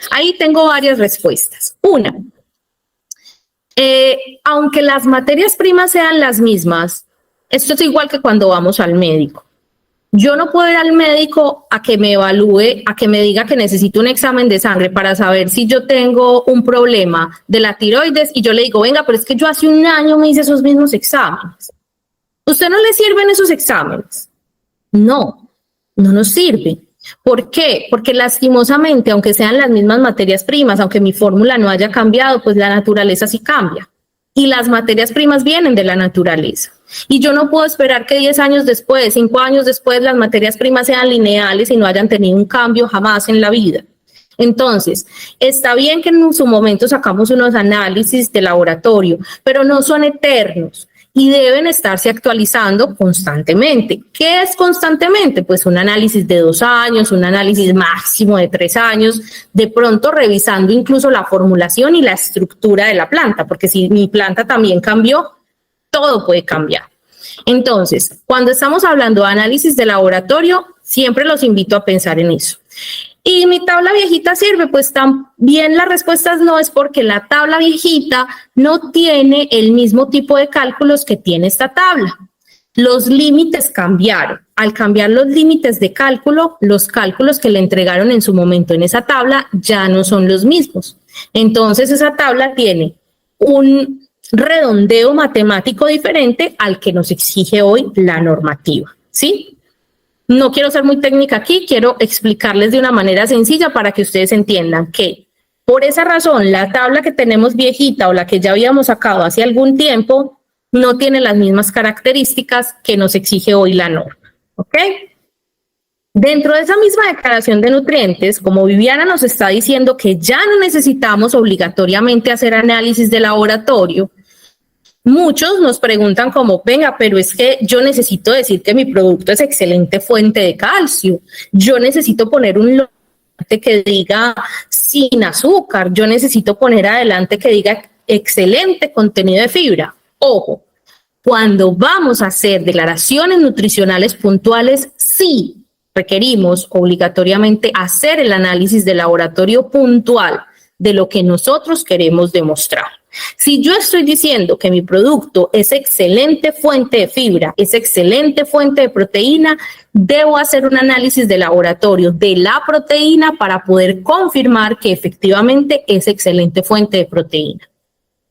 ahí tengo varias respuestas. Una, aunque las materias primas sean las mismas, esto es igual que cuando vamos al médico. Yo no puedo ir al médico a que me evalúe, a que me diga que necesito un examen de sangre para saber si yo tengo un problema de la tiroides y yo le digo, venga, pero es que yo hace un año me hice esos mismos exámenes. ¿Usted no le sirven esos exámenes? No, no nos sirve. ¿Por qué? Porque lastimosamente, aunque sean las mismas materias primas, aunque mi fórmula no haya cambiado, pues la naturaleza sí cambia. Y las materias primas vienen de la naturaleza. Y yo no puedo esperar que 10 años después, 5 años después, las materias primas sean lineales y no hayan tenido un cambio jamás en la vida. Entonces, está bien que en su momento sacamos unos análisis de laboratorio, pero no son eternos y deben estarse actualizando constantemente. ¿Qué es constantemente? Pues un análisis de 2 años, un análisis máximo de 3 años, de pronto revisando incluso la formulación y la estructura de la planta, porque si mi planta también cambió, todo puede cambiar. Entonces, cuando estamos hablando de análisis de laboratorio, siempre los invito a pensar en eso. ¿Y mi tabla viejita sirve? Pues también la respuesta no, es porque la tabla viejita no tiene el mismo tipo de cálculos que tiene esta tabla. Los límites cambiaron. Al cambiar los límites de cálculo, los cálculos que le entregaron en su momento en esa tabla ya no son los mismos. Entonces, esa tabla tiene un redondeo matemático diferente al que nos exige hoy la normativa, ¿sí? No quiero ser muy técnica aquí, quiero explicarles de una manera sencilla para que ustedes entiendan que por esa razón la tabla que tenemos viejita o la que ya habíamos sacado hace algún tiempo no tiene las mismas características que nos exige hoy la norma, ¿ok? Dentro de esa misma declaración de nutrientes, como Viviana nos está diciendo que ya no necesitamos obligatoriamente hacer análisis de laboratorio, muchos nos preguntan como, venga, pero es que yo necesito decir que mi producto es excelente fuente de calcio. Yo necesito poner un que diga sin azúcar, yo necesito poner adelante que diga excelente contenido de fibra. Ojo, cuando vamos a hacer declaraciones nutricionales puntuales, sí requerimos obligatoriamente hacer el análisis de laboratorio puntual de lo que nosotros queremos demostrar. Si yo estoy diciendo que mi producto es excelente fuente de fibra, es excelente fuente de proteína, debo hacer un análisis de laboratorio de la proteína para poder confirmar que efectivamente es excelente fuente de proteína.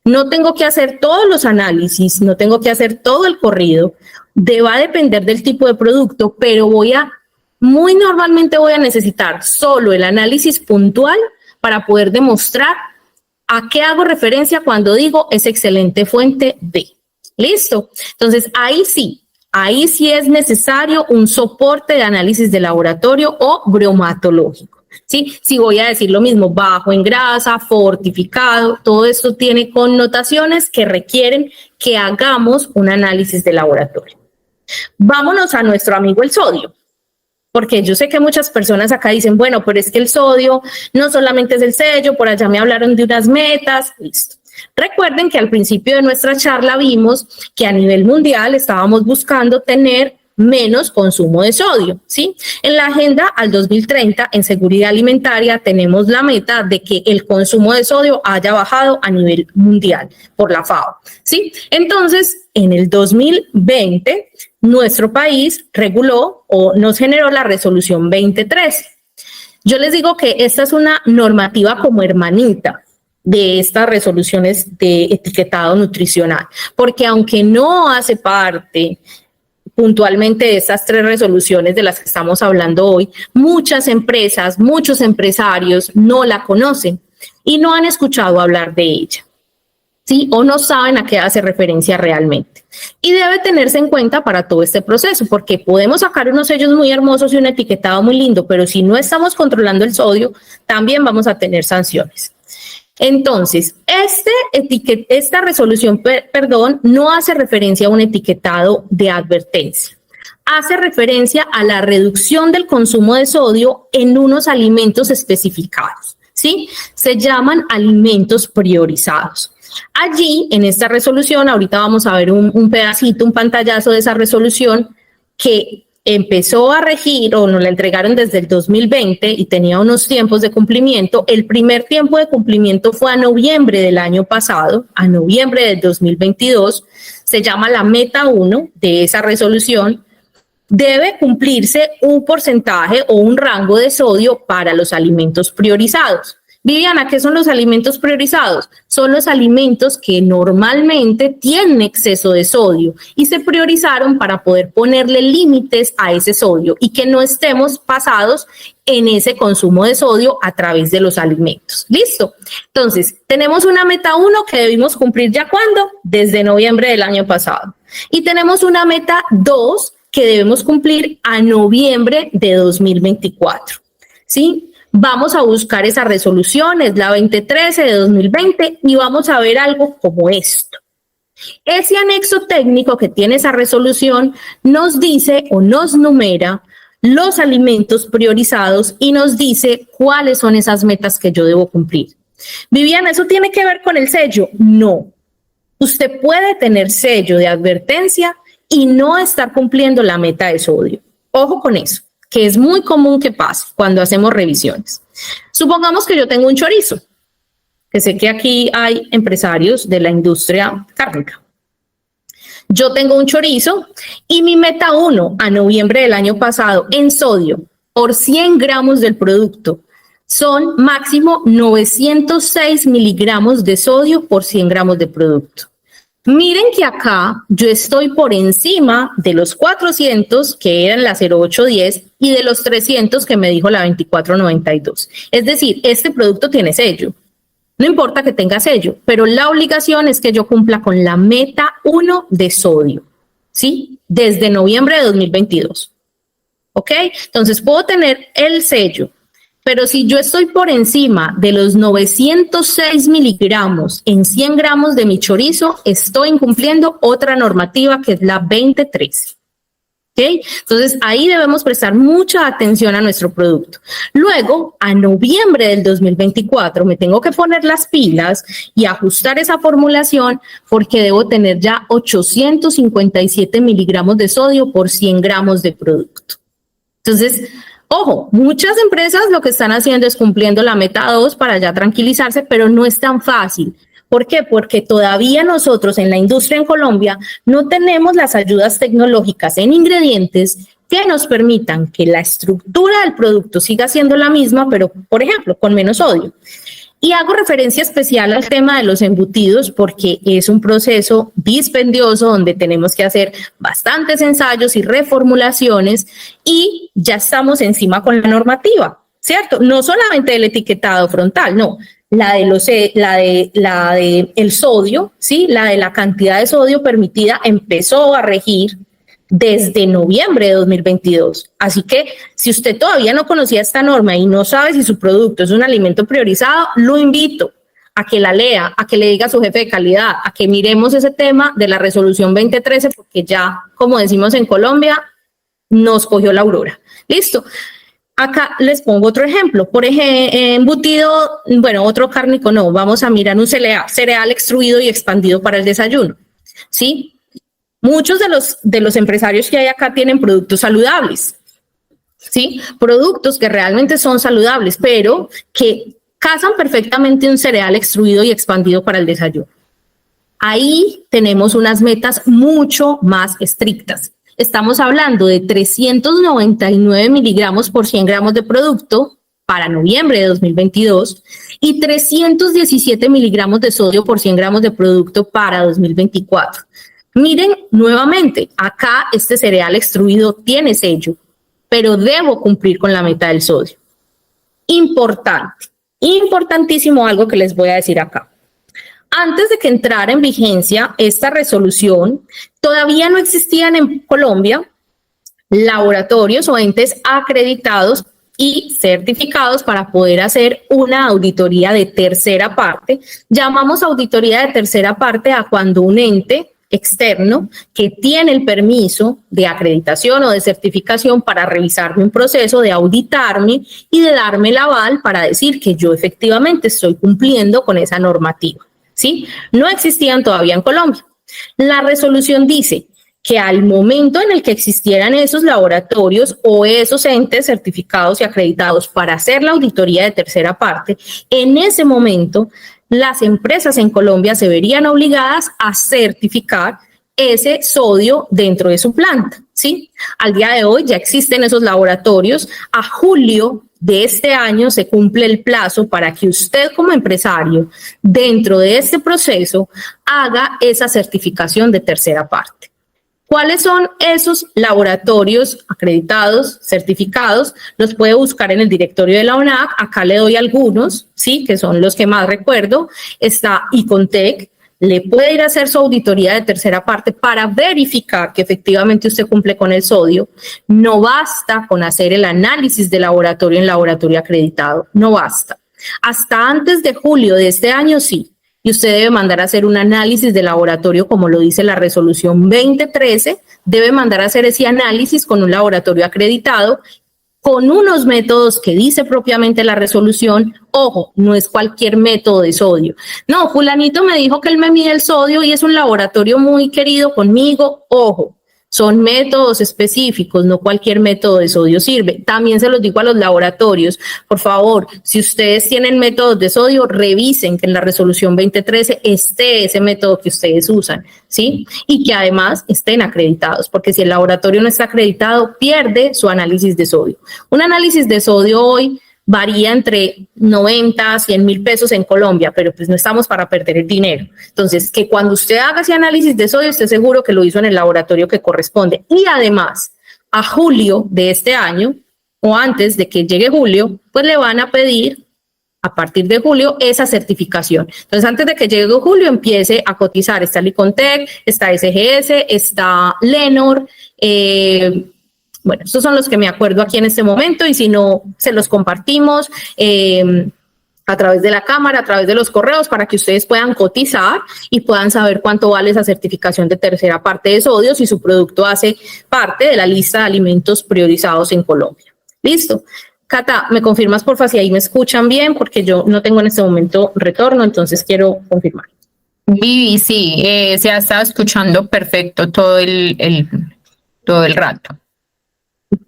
No tengo que hacer todos los análisis, no tengo que hacer todo el corrido, va a depender del tipo de producto, pero muy normalmente voy a necesitar solo el análisis puntual para poder demostrar a qué hago referencia cuando digo es excelente fuente de. ¿Listo? Entonces, ahí sí es necesario un soporte de análisis de laboratorio o bromatológico. ¿Sí? Si voy a decir lo mismo, bajo en grasa, fortificado, todo esto tiene connotaciones que requieren que hagamos un análisis de laboratorio. Vámonos a nuestro amigo el sodio. Porque yo sé que muchas personas acá dicen, bueno, pero es que el sodio no solamente es el sello, por allá me hablaron de unas metas, listo. Recuerden que al principio de nuestra charla vimos que a nivel mundial estábamos buscando tener menos consumo de sodio, ¿sí? En la agenda al 2030 en seguridad alimentaria tenemos la meta de que el consumo de sodio haya bajado a nivel mundial por la FAO, ¿sí? Entonces, en el 2020, nuestro país reguló o nos generó la resolución 2013. Yo les digo que esta es una normativa como hermanita de estas resoluciones de etiquetado nutricional, porque aunque no hace parte puntualmente de estas 3 resoluciones de las que estamos hablando hoy, muchas empresas, muchos empresarios no la conocen y no han escuchado hablar de ella, ¿sí? O no saben a qué hace referencia realmente. Y debe tenerse en cuenta para todo este proceso, porque podemos sacar unos sellos muy hermosos y un etiquetado muy lindo, pero si no estamos controlando el sodio, también vamos a tener sanciones. Entonces, esta resolución, no hace referencia a un etiquetado de advertencia. Hace referencia a la reducción del consumo de sodio en unos alimentos especificados, ¿sí? Se llaman alimentos priorizados. Allí, en esta resolución, ahorita vamos a ver un pedacito, un pantallazo de esa resolución que empezó a regir o nos la entregaron desde el 2020 y tenía unos tiempos de cumplimiento. El primer tiempo de cumplimiento fue a noviembre del año pasado, a noviembre del 2022. Se llama la meta 1 de esa resolución. Debe cumplirse un porcentaje o un rango de sodio para los alimentos priorizados. Viviana, ¿qué son los alimentos priorizados? Son los alimentos que normalmente tienen exceso de sodio y se priorizaron para poder ponerle límites a ese sodio y que no estemos pasados en ese consumo de sodio a través de los alimentos. ¿Listo? Entonces, tenemos una meta 1 que debimos cumplir ya ¿cuándo? Desde noviembre del año pasado. Y tenemos una meta 2 que debemos cumplir a noviembre de 2024. ¿Sí? Vamos a buscar esa resolución, es la 2013 de 2020 y vamos a ver algo como esto. Ese anexo técnico que tiene esa resolución nos dice o nos numera los alimentos priorizados y nos dice cuáles son esas metas que yo debo cumplir. Viviana, ¿eso tiene que ver con el sello? No. Usted puede tener sello de advertencia y no estar cumpliendo la meta de sodio. Ojo con eso, que es muy común que pase cuando hacemos revisiones. Supongamos que yo tengo un chorizo, que sé que aquí hay empresarios de la industria cárnica. Yo tengo un chorizo y mi meta 1 a noviembre del año pasado en sodio por 100 gramos del producto son máximo 906 miligramos de sodio por 100 gramos de producto. Miren que acá yo estoy por encima de los 400 que eran la 0810 y de los 300 que me dijo la 2492. Es decir, este producto tiene sello. No importa que tenga sello, pero la obligación es que yo cumpla con la meta 1 de sodio, ¿sí? Desde noviembre de 2022. ¿Ok? Entonces puedo tener el sello, pero si yo estoy por encima de los 906 miligramos en 100 gramos de mi chorizo, estoy incumpliendo otra normativa que es la 2013. ¿Okay? Entonces, ahí debemos prestar mucha atención a nuestro producto. Luego, a noviembre del 2024, me tengo que poner las pilas y ajustar esa formulación porque debo tener ya 857 miligramos de sodio por 100 gramos de producto. Entonces, ojo, muchas empresas lo que están haciendo es cumpliendo la meta 2 para ya tranquilizarse, pero no es tan fácil. ¿Por qué? Porque todavía nosotros en la industria en Colombia no tenemos las ayudas tecnológicas en ingredientes que nos permitan que la estructura del producto siga siendo la misma, pero, por ejemplo, con menos sodio. Y hago referencia especial al tema de los embutidos porque es un proceso dispendioso donde tenemos que hacer bastantes ensayos y reformulaciones y ya estamos encima con la normativa, ¿cierto? No solamente el etiquetado frontal, no. La de el sodio, ¿sí? La de la cantidad de sodio permitida empezó a regir desde noviembre de 2022. Así que si usted todavía no conocía esta norma y no sabe si su producto es un alimento priorizado, lo invito a que la lea, a que le diga a su jefe de calidad, a que miremos ese tema de la resolución 2013, porque ya, como decimos en Colombia, nos cogió la aurora. Listo. Acá les pongo otro ejemplo. Por ejemplo, embutido, bueno, otro cárnico no. Vamos a mirar un cereal extruido y expandido para el desayuno. ¿Sí? Muchos de los empresarios que hay acá tienen productos saludables. ¿Sí? Productos que realmente son saludables, pero que casan perfectamente un cereal extruido y expandido para el desayuno. Ahí tenemos unas metas mucho más estrictas. Estamos hablando de 399 miligramos por 100 gramos de producto para noviembre de 2022 y 317 miligramos de sodio por 100 gramos de producto para 2024. Miren, nuevamente, acá este cereal extruido tiene sello, pero debo cumplir con la meta del sodio. Importante, importantísimo algo que les voy a decir acá. Antes de que entrara en vigencia esta resolución, todavía no existían en Colombia laboratorios o entes acreditados y certificados para poder hacer una auditoría de tercera parte. Llamamos auditoría de tercera parte a cuando un ente externo que tiene el permiso de acreditación o de certificación para revisarme un proceso, de auditarme y de darme el aval para decir que yo efectivamente estoy cumpliendo con esa normativa. ¿Sí? No existían todavía en Colombia. La resolución dice que al momento en el que existieran esos laboratorios o esos entes certificados y acreditados para hacer la auditoría de tercera parte, en ese momento las empresas en Colombia se verían obligadas a certificar ese sodio dentro de su planta, ¿sí? Al día de hoy ya existen esos laboratorios. A julio de este año se cumple el plazo para que usted como empresario, dentro de este proceso, haga esa certificación de tercera parte. ¿Cuáles son esos laboratorios acreditados, certificados? Los puede buscar en el directorio de la ONAC. Acá le doy algunos, ¿sí? Que son los que más recuerdo. Está Icontec. Le puede ir a hacer su auditoría de tercera parte para verificar que efectivamente usted cumple con el sodio. No basta con hacer el análisis de laboratorio en laboratorio acreditado, no basta. Hasta antes de julio de este año sí, y usted debe mandar a hacer un análisis de laboratorio como lo dice la resolución 2013, debe mandar a hacer ese análisis con un laboratorio acreditado con unos métodos que dice propiamente la resolución. Ojo, no es cualquier método de sodio. No, fulanito me dijo que él me mide el sodio y es un laboratorio muy querido conmigo. Ojo, son métodos específicos, no cualquier método de sodio sirve. También se los digo a los laboratorios, por favor, si ustedes tienen métodos de sodio, revisen que en la resolución 2013 esté ese método que ustedes usan, ¿sí? Y que además estén acreditados, porque si el laboratorio no está acreditado, pierde su análisis de sodio. Un análisis de sodio hoy varía entre 90 a 100 mil pesos en Colombia, pero pues no estamos para perder el dinero. Entonces, que cuando usted haga ese análisis de sodio, esté seguro que lo hizo en el laboratorio que corresponde. Y además, a julio de este año, o antes de que llegue julio, pues le van a pedir, a partir de julio, esa certificación. Entonces, antes de que llegue julio, empiece a cotizar. Está Licontec, está SGS, está Lenor, bueno, estos son los que me acuerdo aquí en este momento y si no, se los compartimos. a través de la cámara, a través de los correos, para que ustedes puedan cotizar y puedan saber cuánto vale esa certificación de tercera parte de sodio si su producto hace parte de la lista de alimentos priorizados en Colombia. ¿Listo? Cata, ¿me confirmas porfa si ahí me escuchan bien? Porque yo no tengo en este momento retorno, entonces quiero confirmar. Vivi, sí, se ha estado escuchando perfecto todo el rato.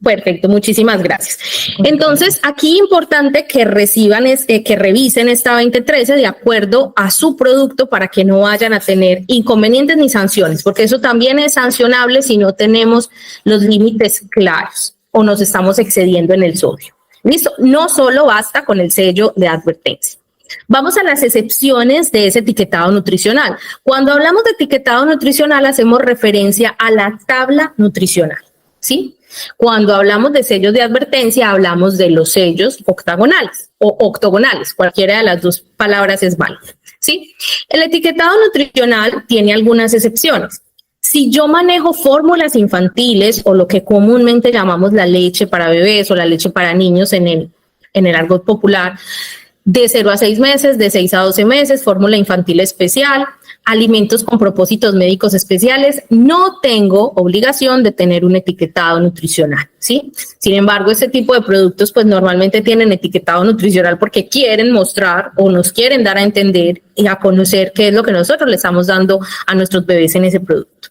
Perfecto, muchísimas gracias. Entonces, aquí importante que que revisen esta 2013 de acuerdo a su producto para que no vayan a tener inconvenientes ni sanciones, porque eso también es sancionable si no tenemos los límites claros o nos estamos excediendo en el sodio. Listo, no solo basta con el sello de advertencia. Vamos a las excepciones de ese etiquetado nutricional. Cuando hablamos de etiquetado nutricional, hacemos referencia a la tabla nutricional, ¿sí? Cuando hablamos de sellos de advertencia, hablamos de los sellos octagonales o octogonales, cualquiera de las dos palabras es válida, ¿sí? El etiquetado nutricional tiene algunas excepciones. Si yo manejo fórmulas infantiles o lo que comúnmente llamamos la leche para bebés o la leche para niños en el argot popular, de 0 a 6 meses, de 6 a 12 meses, fórmula infantil especial, alimentos con propósitos médicos especiales, no tengo obligación de tener un etiquetado nutricional, ¿sí? Sin embargo, este tipo de productos pues normalmente tienen etiquetado nutricional porque quieren mostrar o nos quieren dar a entender y a conocer qué es lo que nosotros le estamos dando a nuestros bebés en ese producto.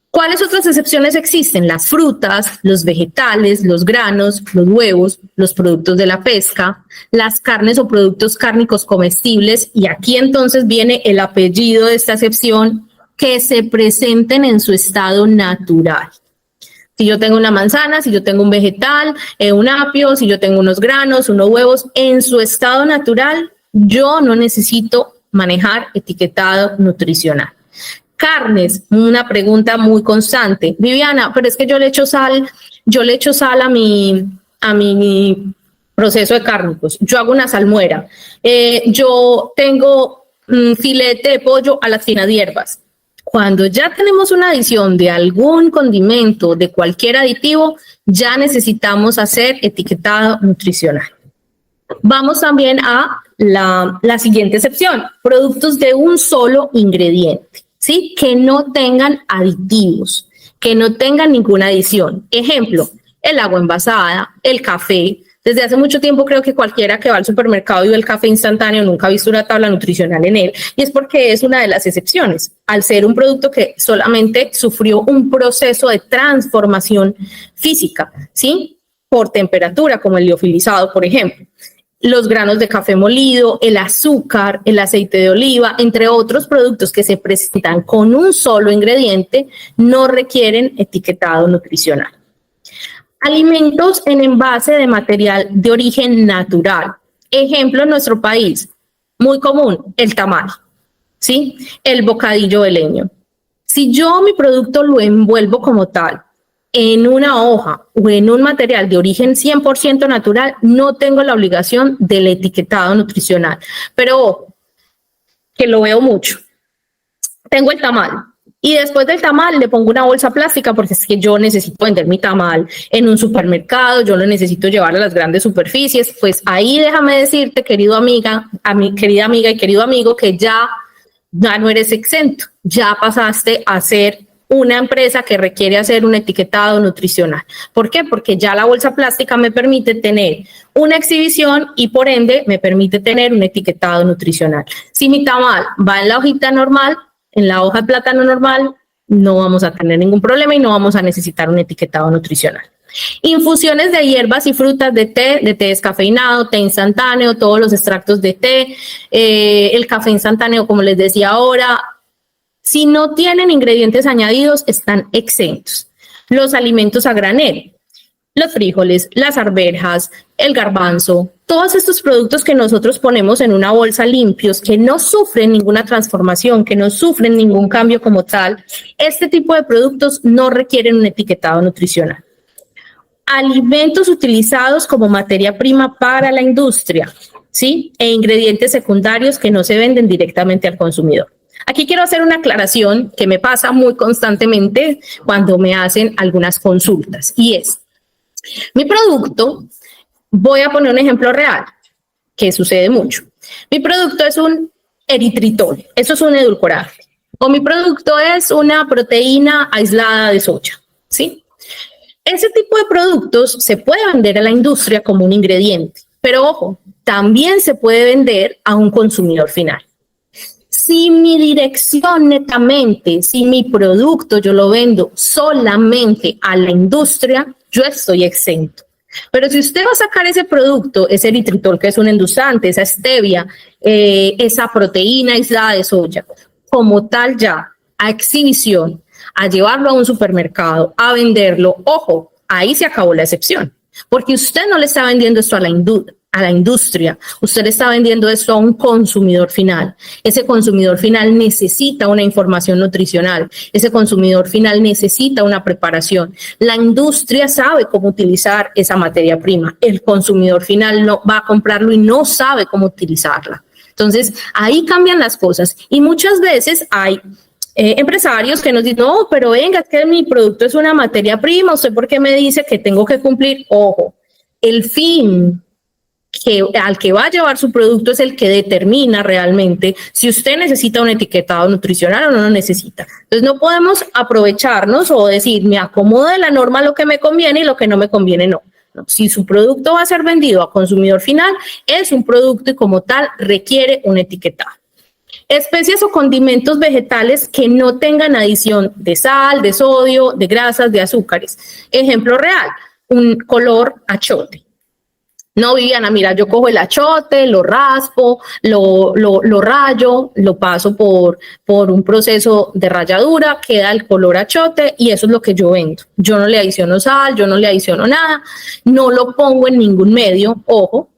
¿Cuáles otras excepciones existen? Las frutas, los vegetales, los granos, los huevos, los productos de la pesca, las carnes o productos cárnicos comestibles, y aquí entonces viene el apellido de esta excepción, que se presenten en su estado natural. Si yo tengo una manzana, si yo tengo un vegetal, un apio, si yo tengo unos granos, unos huevos, en su estado natural, yo no necesito manejar etiquetado nutricional. Carnes, una pregunta muy constante. Viviana, pero es que yo le echo sal a mi proceso de cárnicos. Yo hago una salmuera. Yo tengo filete de pollo a las finas hierbas. Cuando ya tenemos una adición de algún condimento, de cualquier aditivo, ya necesitamos hacer etiquetado nutricional. Vamos también a la siguiente excepción, productos de un solo ingrediente, ¿sí? Que no tengan aditivos, que no tengan ninguna adición. Ejemplo, el agua envasada, el café. Desde hace mucho tiempo creo que cualquiera que va al supermercado y ve el café instantáneo nunca ha visto una tabla nutricional en él, y es porque es una de las excepciones, al ser un producto que solamente sufrió un proceso de transformación física, ¿sí? Por temperatura, como el liofilizado, por ejemplo. Los granos de café molido, el azúcar, el aceite de oliva, entre otros productos que se presentan con un solo ingrediente, no requieren etiquetado nutricional. Alimentos en envase de material de origen natural. Ejemplo en nuestro país, muy común, el tamal, ¿sí? El bocadillo de leño. Si yo mi producto lo envuelvo como tal, en una hoja o en un material de origen 100% natural, no tengo la obligación del etiquetado nutricional. Pero ojo, que lo veo mucho. Tengo el tamal y después del tamal le pongo una bolsa plástica porque es que yo necesito vender mi tamal en un supermercado, yo lo necesito llevar a las grandes superficies. Pues ahí déjame decirte, querida amiga y querido amigo, que ya no eres exento, ya pasaste a ser una empresa que requiere hacer un etiquetado nutricional. ¿Por qué? Porque ya la bolsa plástica me permite tener una exhibición y por ende me permite tener un etiquetado nutricional. Si mi tamal va en la hojita normal, en la hoja de plátano normal, no vamos a tener ningún problema y no vamos a necesitar un etiquetado nutricional. Infusiones de hierbas y frutas de té descafeinado, té instantáneo, todos los extractos de té, el café instantáneo, como les decía ahora. Si no tienen ingredientes añadidos, están exentos. Los alimentos a granel, los frijoles, las arvejas, el garbanzo, todos estos productos que nosotros ponemos en una bolsa limpios, que no sufren ninguna transformación, que no sufren ningún cambio como tal, este tipo de productos no requieren un etiquetado nutricional. Alimentos utilizados como materia prima para la industria, ¿sí? E ingredientes secundarios que no se venden directamente al consumidor. Aquí quiero hacer una aclaración que me pasa muy constantemente cuando me hacen algunas consultas, y es, mi producto, voy a poner un ejemplo real, que sucede mucho. Mi producto es un eritritol, eso es un edulcorante. O mi producto es una proteína aislada de soya, ¿sí? Ese tipo de productos se puede vender a la industria como un ingrediente, pero ojo, también se puede vender a un consumidor final. Si mi dirección netamente, si mi producto yo lo vendo solamente a la industria, yo estoy exento. Pero si usted va a sacar ese producto, ese eritritol, que es un endulzante, esa stevia, esa proteína aislada de soya, como tal ya, a exhibición, a llevarlo a un supermercado, a venderlo, ojo, ahí se acabó la excepción. Porque usted no le está vendiendo esto a la industria, usted le está vendiendo esto a un consumidor final. Ese consumidor final necesita una información nutricional, ese consumidor final necesita una preparación. La industria sabe cómo utilizar esa materia prima, el consumidor final no va a comprarlo y no sabe cómo utilizarla. Entonces, ahí cambian las cosas y muchas veces hay empresarios que nos dicen, no, pero venga, es que mi producto es una materia prima, ¿usted por qué me dice que tengo que cumplir? Ojo, el fin al que va a llevar su producto es el que determina realmente si usted necesita un etiquetado nutricional o no lo necesita. Entonces no podemos aprovecharnos o decir, me acomodo de la norma lo que me conviene y lo que no me conviene no. Si su producto va a ser vendido a consumidor final, es un producto y como tal requiere un etiquetado. Especies o condimentos vegetales que no tengan adición de sal, de sodio, de grasas, de azúcares. Ejemplo real, un color achote. No, Viviana, mira, yo cojo el achote, lo raspo, lo rayo, lo paso por un proceso de ralladura, queda el color achote y eso es lo que yo vendo. Yo no le adiciono sal, yo no le adiciono nada, no lo pongo en ningún medio, ojo,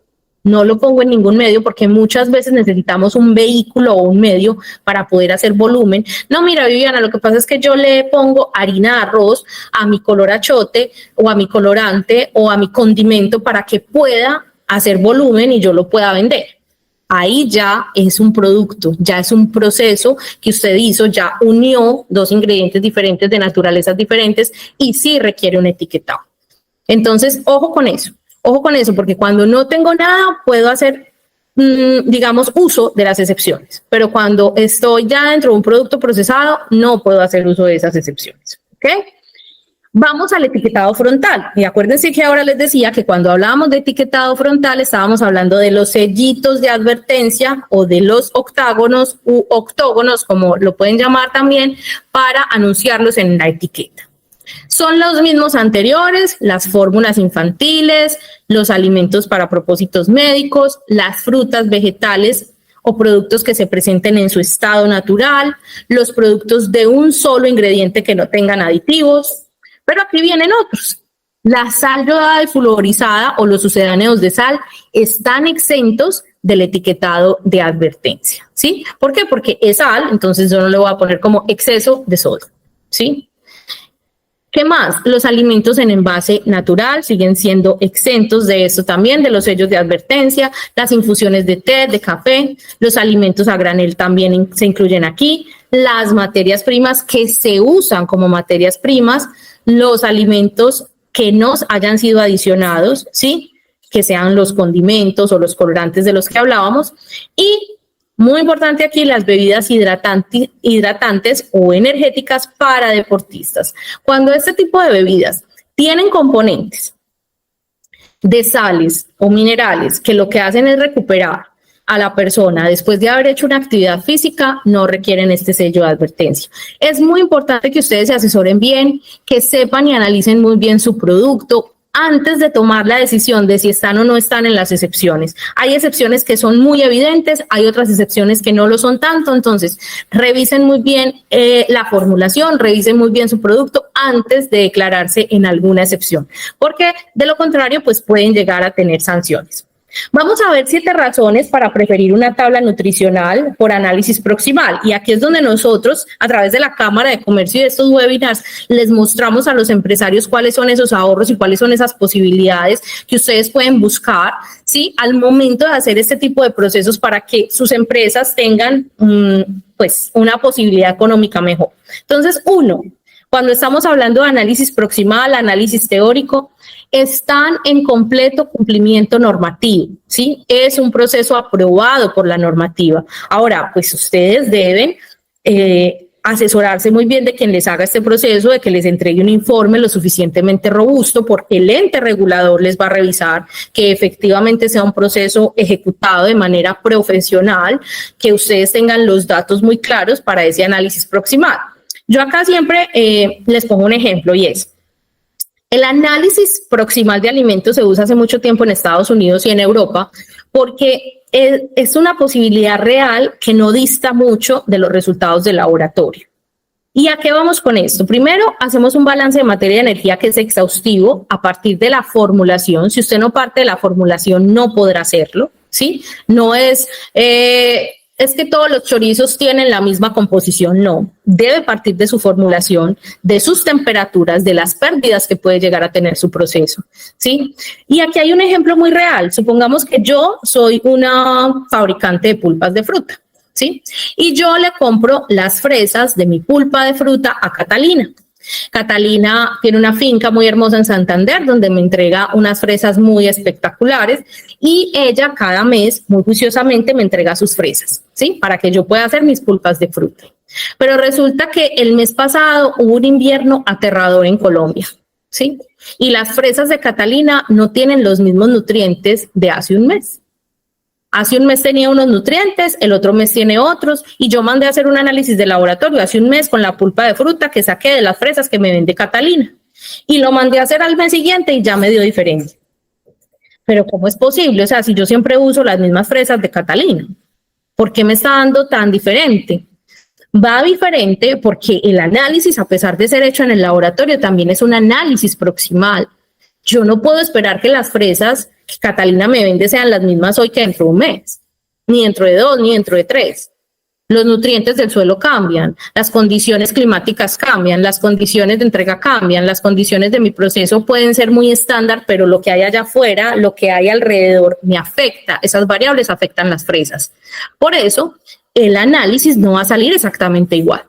no lo pongo en ningún medio porque muchas veces necesitamos un vehículo o un medio para poder hacer volumen. No, mira, Viviana, lo que pasa es que yo le pongo harina de arroz a mi color achote o a mi colorante o a mi condimento para que pueda hacer volumen y yo lo pueda vender. Ahí ya es un producto, ya es un proceso que usted hizo, ya unió dos ingredientes diferentes de naturalezas diferentes y sí requiere un etiquetado. Entonces, ojo con eso. Ojo con eso, porque cuando no tengo nada, puedo hacer, digamos, uso de las excepciones. Pero cuando estoy ya dentro de un producto procesado, no puedo hacer uso de esas excepciones. ¿Ok? Vamos al etiquetado frontal. Y acuérdense que ahora les decía que cuando hablábamos de etiquetado frontal, estábamos hablando de los sellitos de advertencia o de los octágonos u octógonos, como lo pueden llamar también, para anunciarlos en la etiqueta. Son los mismos anteriores, las fórmulas infantiles, los alimentos para propósitos médicos, las frutas, vegetales o productos que se presenten en su estado natural, los productos de un solo ingrediente que no tengan aditivos, pero aquí vienen otros. La sal yodada y fluorizada o los sucedáneos de sal están exentos del etiquetado de advertencia, ¿sí? ¿Por qué? Porque es sal, entonces yo no le voy a poner como exceso de sodio, ¿sí? ¿Qué más? Los alimentos en envase natural siguen siendo exentos de esto también, de los sellos de advertencia, las infusiones de té, de café, los alimentos a granel también se incluyen aquí, las materias primas que se usan como materias primas, los alimentos que no hayan sido adicionados, ¿sí? Que sean los condimentos o los colorantes de los que hablábamos y muy importante aquí, las bebidas hidratantes o energéticas para deportistas. Cuando este tipo de bebidas tienen componentes de sales o minerales que lo que hacen es recuperar a la persona después de haber hecho una actividad física, no requieren este sello de advertencia. Es muy importante que ustedes se asesoren bien, que sepan y analicen muy bien su producto antes de tomar la decisión de si están o no están en las excepciones. Hay excepciones que son muy evidentes, hay otras excepciones que no lo son tanto, entonces revisen muy bien la formulación, revisen muy bien su producto antes de declararse en alguna excepción, porque de lo contrario pues pueden llegar a tener sanciones. Vamos a ver 7 razones para preferir una tabla nutricional por análisis proximal. Y aquí es donde nosotros, a través de la Cámara de Comercio y de estos webinars, les mostramos a los empresarios cuáles son esos ahorros y cuáles son esas posibilidades que ustedes pueden buscar, ¿sí? Al momento de hacer este tipo de procesos para que sus empresas tengan, pues, una posibilidad económica mejor. Entonces, Cuando estamos hablando de análisis proximal, análisis teórico, están en completo cumplimiento normativo, ¿sí? Es un proceso aprobado por la normativa. Ahora, pues ustedes deben asesorarse muy bien de quien les haga este proceso, de que les entregue un informe lo suficientemente robusto, porque el ente regulador les va a revisar que efectivamente sea un proceso ejecutado de manera profesional, que ustedes tengan los datos muy claros para ese análisis proximal. Yo acá siempre les pongo un ejemplo y es, el análisis proximal de alimentos se usa hace mucho tiempo en Estados Unidos y en Europa porque es una posibilidad real que no dista mucho de los resultados del laboratorio. ¿Y a qué vamos con esto? Primero, hacemos un balance de materia y energía que es exhaustivo a partir de la formulación. Si usted no parte de la formulación, no podrá hacerlo, ¿sí? No es que todos los chorizos tienen la misma composición, no. Debe partir de su formulación, de sus temperaturas, de las pérdidas que puede llegar a tener su proceso, ¿sí? Y aquí hay un ejemplo muy real. Supongamos que yo soy una fabricante de pulpas de fruta, ¿sí? Y yo le compro las fresas de mi pulpa de fruta a Catalina. Catalina tiene una finca muy hermosa en Santander donde me entrega unas fresas muy espectaculares y ella cada mes muy juiciosamente me entrega sus fresas, ¿sí? Para que yo pueda hacer mis pulpas de fruta. Pero resulta que el mes pasado hubo un invierno aterrador en Colombia, ¿sí? Y las fresas de Catalina no tienen los mismos nutrientes de hace un mes. Hace un mes tenía unos nutrientes, el otro mes tiene otros, y yo mandé a hacer un análisis de laboratorio hace un mes con la pulpa de fruta que saqué de las fresas que me vende Catalina. Y lo mandé a hacer al mes siguiente y ya me dio diferencia. Pero ¿cómo es posible? O sea, si yo siempre uso las mismas fresas de Catalina, ¿por qué me está dando tan diferente? Va diferente porque el análisis, a pesar de ser hecho en el laboratorio, también es un análisis proximal. Yo no puedo esperar que las fresas que Catalina me vende sean las mismas hoy que dentro de un mes, ni dentro de 2, ni dentro de 3. Los nutrientes del suelo cambian, las condiciones climáticas cambian, las condiciones de entrega cambian, las condiciones de mi proceso pueden ser muy estándar, pero lo que hay allá afuera, lo que hay alrededor me afecta, esas variables afectan las fresas. Por eso, el análisis no va a salir exactamente igual.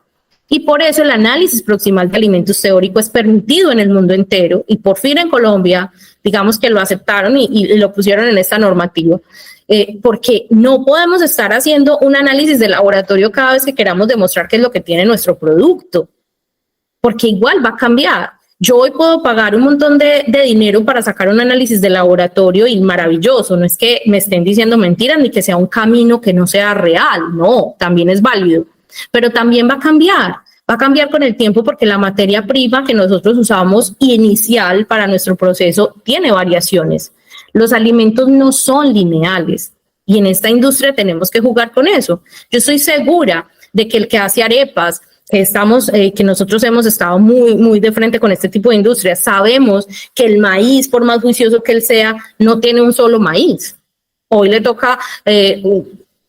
Y por eso el análisis proximal de alimentos teórico es permitido en el mundo entero y por fin en Colombia, digamos que lo aceptaron y lo pusieron en esta normativa, porque no podemos estar haciendo un análisis de laboratorio cada vez que queramos demostrar qué es lo que tiene nuestro producto, porque igual va a cambiar. Yo hoy puedo pagar un montón de dinero para sacar un análisis de laboratorio y maravilloso, no es que me estén diciendo mentiras ni que sea un camino que no sea real, no, también es válido. Pero también va a cambiar con el tiempo porque la materia prima que nosotros usamos inicial para nuestro proceso tiene variaciones. Los alimentos no son lineales y en esta industria tenemos que jugar con eso. Yo estoy segura de que el que hace arepas, que nosotros hemos estado muy de frente con este tipo de industria, sabemos que el maíz, por más juicioso que él sea, no tiene un solo maíz. Hoy le toca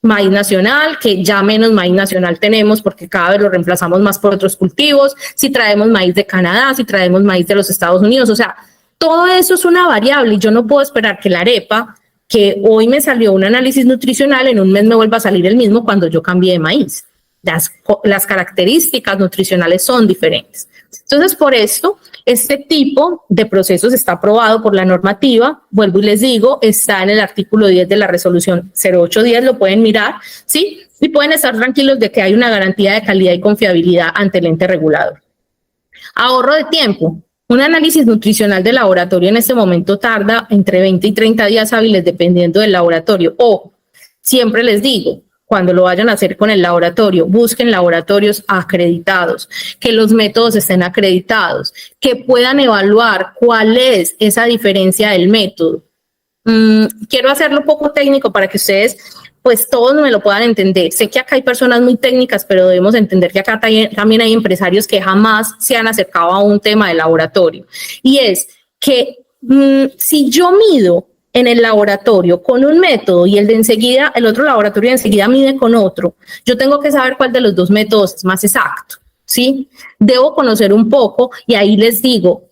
maíz nacional, que ya menos maíz nacional tenemos porque cada vez lo reemplazamos más por otros cultivos, si traemos maíz de Canadá, si traemos maíz de los Estados Unidos, o sea, todo eso es una variable y yo no puedo esperar que la arepa, que hoy me salió un análisis nutricional, en un mes me vuelva a salir el mismo cuando yo cambié de maíz. Las características nutricionales son diferentes. Entonces, por esto, este tipo de procesos está aprobado por la normativa, vuelvo y les digo, está en el artículo 10 de la resolución 0810, lo pueden mirar, ¿sí? Y pueden estar tranquilos de que hay una garantía de calidad y confiabilidad ante el ente regulador. Ahorro de tiempo. Un análisis nutricional de laboratorio en este momento tarda entre 20 y 30 días hábiles dependiendo del laboratorio. O, siempre les digo, cuando lo vayan a hacer con el laboratorio, busquen laboratorios acreditados, que los métodos estén acreditados, que puedan evaluar cuál es esa diferencia del método. Quiero hacerlo un poco técnico para que ustedes, pues todos me lo puedan entender. Sé que acá hay personas muy técnicas, pero debemos entender que acá también hay empresarios que jamás se han acercado a un tema de laboratorio. Y es que si yo mido en el laboratorio con un método y el otro laboratorio de enseguida mide con otro, yo tengo que saber cuál de los dos métodos es más exacto, ¿sí? Debo conocer un poco y ahí les digo,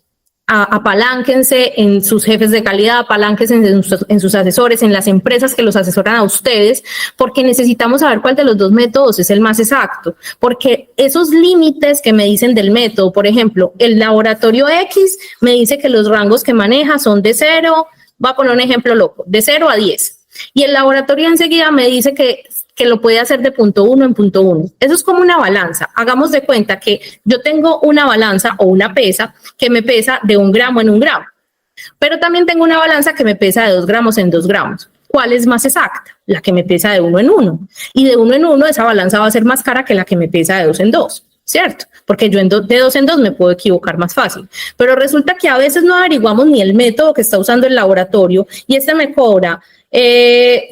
apalánquense en sus jefes de calidad, apalánquense en sus asesores, en las empresas que los asesoran a ustedes, porque necesitamos saber cuál de los dos métodos es el más exacto, porque esos límites que me dicen del método, por ejemplo, el laboratorio X me dice que los rangos que maneja son de 0, voy a poner un ejemplo loco, de 0 a 10, y el laboratorio enseguida me dice que lo puede hacer de punto 1 en punto 1. Eso es como una balanza. Hagamos de cuenta que yo tengo una balanza o una pesa que me pesa de 1 gramo en 1 gramo, pero también tengo una balanza que me pesa de 2 gramos en 2 gramos. ¿Cuál es más exacta? La que me pesa de 1 en 1. Y de 1 en 1 esa balanza va a ser más cara que la que me pesa de 2 en 2, ¿cierto? Porque yo de 2 en 2 me puedo equivocar más fácil. Pero resulta que a veces no averiguamos ni el método que está usando el laboratorio y este me cobra 10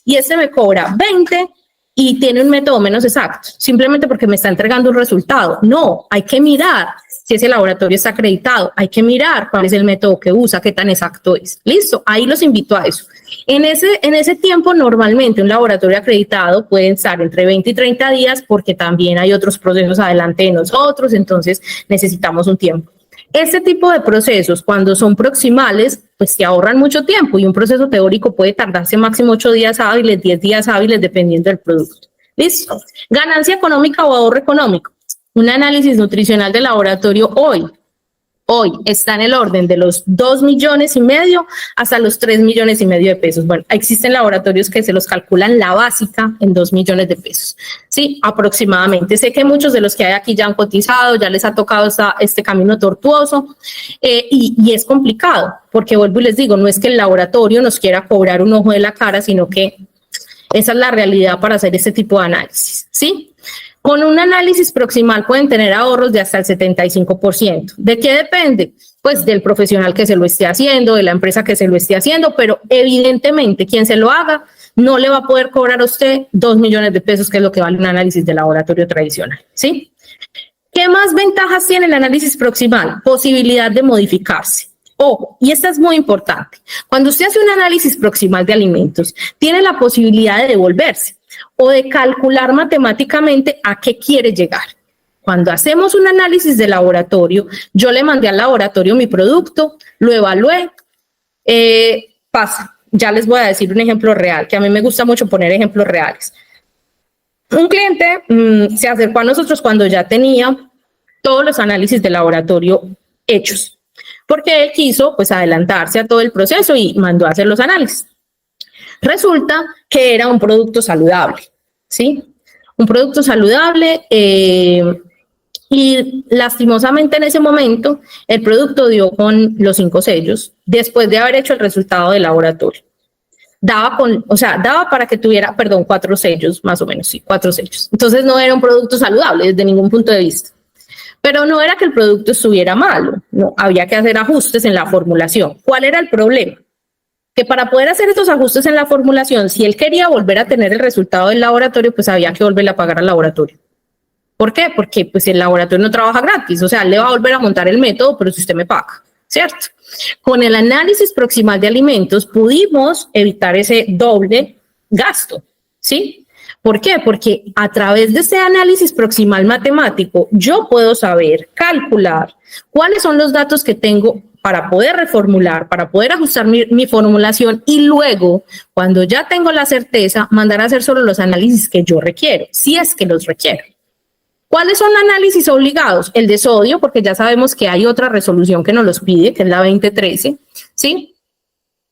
y este me cobra 20 y tiene un método menos exacto, simplemente porque me está entregando un resultado. No, hay que mirar si ese laboratorio está acreditado, hay que mirar cuál es el método que usa, qué tan exacto es. Listo, ahí los invito a eso. En ese tiempo, normalmente un laboratorio acreditado puede estar entre 20 y 30 días porque también hay otros procesos adelante de nosotros, entonces necesitamos un tiempo. Este tipo de procesos, cuando son proximales, pues te ahorran mucho tiempo y un proceso teórico puede tardarse máximo 8 días hábiles, 10 días hábiles, dependiendo del producto. ¿Listo? Ganancia económica o ahorro económico. Un análisis nutricional de laboratorio hoy está en el orden de los 2,5 millones hasta los 3,5 millones de pesos. Bueno, existen laboratorios que se los calculan la básica en 2 millones de pesos. Sí, aproximadamente. Sé que muchos de los que hay aquí ya han cotizado, ya les ha tocado este camino tortuoso y es complicado, porque vuelvo y les digo, no es que el laboratorio nos quiera cobrar un ojo de la cara, sino que esa es la realidad para hacer este tipo de análisis, ¿sí? Con un análisis proximal pueden tener ahorros de hasta el 75%. ¿De qué depende? Pues del profesional que se lo esté haciendo, de la empresa que se lo esté haciendo, pero evidentemente quien se lo haga no le va a poder cobrar a usted 2 millones de pesos, que es lo que vale un análisis de laboratorio tradicional, ¿sí? ¿Qué más ventajas tiene el análisis proximal? Posibilidad de modificarse. Ojo, y esta es muy importante. Cuando usted hace un análisis proximal de alimentos, tiene la posibilidad de devolverse o de calcular matemáticamente a qué quiere llegar. Cuando hacemos un análisis de laboratorio, yo le mandé al laboratorio mi producto, lo evalué, pasa. Ya les voy a decir un ejemplo real, que a mí me gusta mucho poner ejemplos reales. Un cliente se acercó a nosotros cuando ya tenía todos los análisis de laboratorio hechos, porque él quiso pues adelantarse a todo el proceso y mandó a hacer los análisis. Resulta que era un producto saludable, ¿sí? Un producto saludable y lastimosamente en ese momento el producto dio con los 5 sellos después de haber hecho el resultado del laboratorio. Daba para que tuviera, 4 sellos, más o menos, sí, 4 sellos. Entonces no era un producto saludable desde ningún punto de vista. Pero no era que el producto estuviera malo, no, había que hacer ajustes en la formulación. ¿Cuál era el problema? Que para poder hacer estos ajustes en la formulación, si él quería volver a tener el resultado del laboratorio, pues había que volverle a pagar al laboratorio. ¿Por qué? Porque pues el laboratorio no trabaja gratis, o sea, le va a volver a montar el método, pero si usted me paga, ¿cierto? Con el análisis proximal de alimentos pudimos evitar ese doble gasto, ¿sí? ¿Por qué? Porque a través de este análisis proximal matemático, yo puedo saber, calcular cuáles son los datos que tengo para poder reformular, para poder ajustar mi formulación y luego, cuando ya tengo la certeza, mandar a hacer solo los análisis que yo requiero, si es que los requiero. ¿Cuáles son análisis obligados? El de sodio, porque ya sabemos que hay otra resolución que nos los pide, que es la 2013, ¿sí?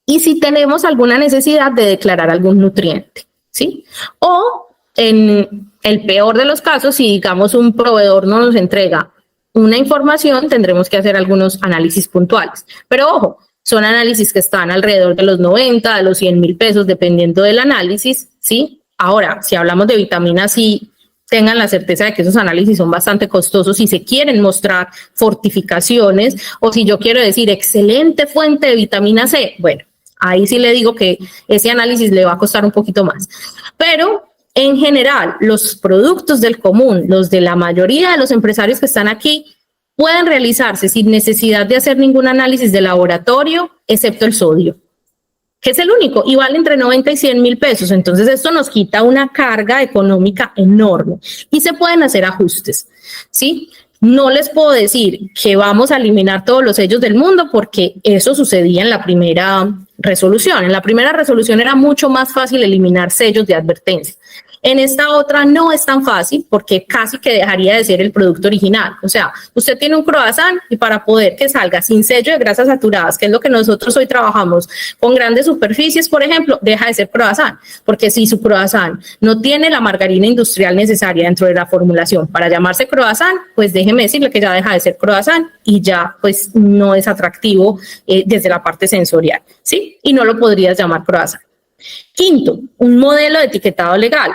Y si tenemos alguna necesidad de declarar algún nutriente, ¿sí? O en el peor de los casos, si digamos un proveedor no nos entrega una información, tendremos que hacer algunos análisis puntuales. Pero ojo, son análisis que están alrededor de los 90, de los 100,000 pesos, dependiendo del análisis, ¿sí? Ahora, si hablamos de vitaminas, sí, tengan la certeza de que esos análisis son bastante costosos si se quieren mostrar fortificaciones o si yo quiero decir excelente fuente de vitamina C, bueno, ahí sí le digo que ese análisis le va a costar un poquito más. Pero en general, los productos del común, los de la mayoría de los empresarios que están aquí, pueden realizarse sin necesidad de hacer ningún análisis de laboratorio, excepto el sodio, que es el único, y vale entre 90 y 100,000 pesos. Entonces, esto nos quita una carga económica enorme y se pueden hacer ajustes, ¿sí? No les puedo decir que vamos a eliminar todos los sellos del mundo porque eso sucedía en la primera resolución. En la primera resolución era mucho más fácil eliminar sellos de advertencia. En esta otra no es tan fácil porque casi que dejaría de ser el producto original. O sea, usted tiene un croissant y para poder que salga sin sello de grasas saturadas, que es lo que nosotros hoy trabajamos con grandes superficies, por ejemplo, deja de ser croissant. Porque si su croissant no tiene la margarina industrial necesaria dentro de la formulación para llamarse croissant, pues déjeme decirle que ya deja de ser croissant y ya pues no es atractivo desde la parte sensorial, ¿sí? Y no lo podrías llamar croissant. Quinto, un modelo de etiquetado legal.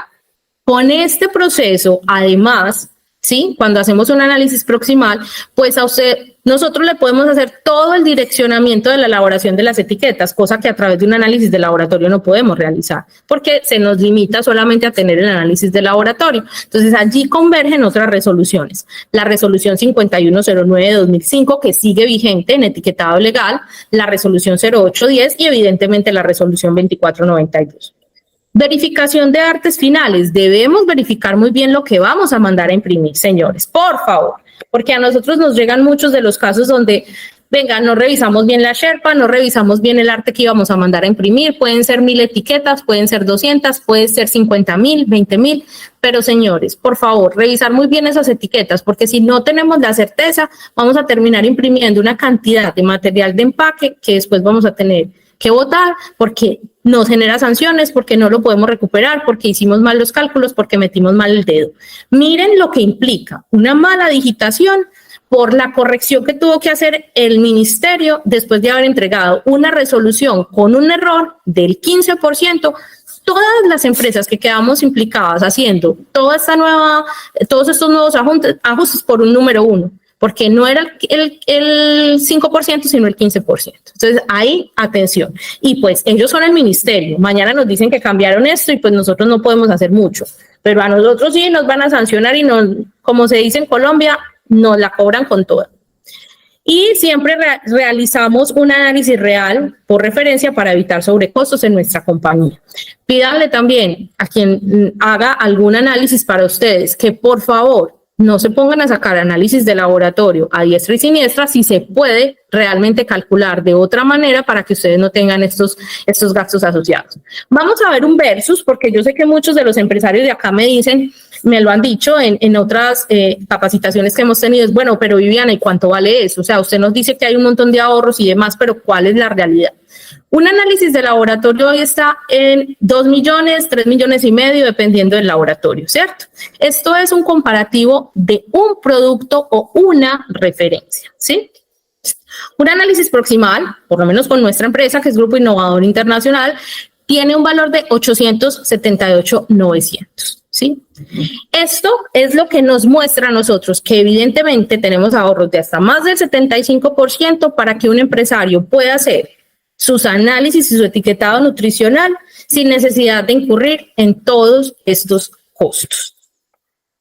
Con este proceso, además, ¿sí? Cuando hacemos un análisis proximal, pues a usted, nosotros le podemos hacer todo el direccionamiento de la elaboración de las etiquetas, cosa que a través de un análisis de laboratorio no podemos realizar, porque se nos limita solamente a tener el análisis de laboratorio. Entonces, allí convergen otras resoluciones. La resolución 5109 de 2005, que sigue vigente en etiquetado legal, la resolución 0810 y evidentemente la resolución 2492. Verificación de artes finales. Debemos verificar muy bien lo que vamos a mandar a imprimir, señores, por favor, porque a nosotros nos llegan muchos de los casos donde, venga, no revisamos bien la Sherpa, no revisamos bien el arte que íbamos a mandar a imprimir, pueden ser 1000 etiquetas, pueden ser 200, puede ser 50,000, 20,000, pero señores, por favor, revisar muy bien esas etiquetas, porque si no tenemos la certeza, vamos a terminar imprimiendo una cantidad de material de empaque que después vamos a tener que votar porque nos genera sanciones, porque no lo podemos recuperar, porque hicimos mal los cálculos, porque metimos mal el dedo. Miren lo que implica una mala digitación por la corrección que tuvo que hacer el ministerio después de haber entregado una resolución con un error del 15%. Todas las empresas que quedamos implicadas haciendo todos estos nuevos ajustes por un número 1. Porque no era el 5%, sino el 15%. Entonces, ahí, atención. Y pues ellos son el ministerio. Mañana nos dicen que cambiaron esto y pues nosotros no podemos hacer mucho. Pero a nosotros sí nos van a sancionar y nos, como se dice en Colombia, nos la cobran con toda. Y siempre realizamos un análisis real por referencia para evitar sobrecostos en nuestra compañía. Pídanle también a quien haga algún análisis para ustedes que por favor no se pongan a sacar análisis de laboratorio a diestra y siniestra si se puede realmente calcular de otra manera para que ustedes no tengan estos gastos asociados. Vamos a ver un versus, porque yo sé que muchos de los empresarios de acá me lo han dicho en otras capacitaciones que hemos tenido, es bueno, pero Viviana, ¿y cuánto vale eso? O sea, usted nos dice que hay un montón de ahorros y demás, pero ¿cuál es la realidad? Un análisis de laboratorio hoy está en 2 millones, 3 millones y medio, dependiendo del laboratorio, ¿cierto? Esto es un comparativo de un producto o una referencia, ¿sí? Un análisis proximal, por lo menos con nuestra empresa, que es Grupo Innovador Internacional, tiene un valor de 878,900, ¿sí? Esto es lo que nos muestra a nosotros que evidentemente tenemos ahorros de hasta más del 75% para que un empresario pueda hacer sus análisis y su etiquetado nutricional sin necesidad de incurrir en todos estos costos.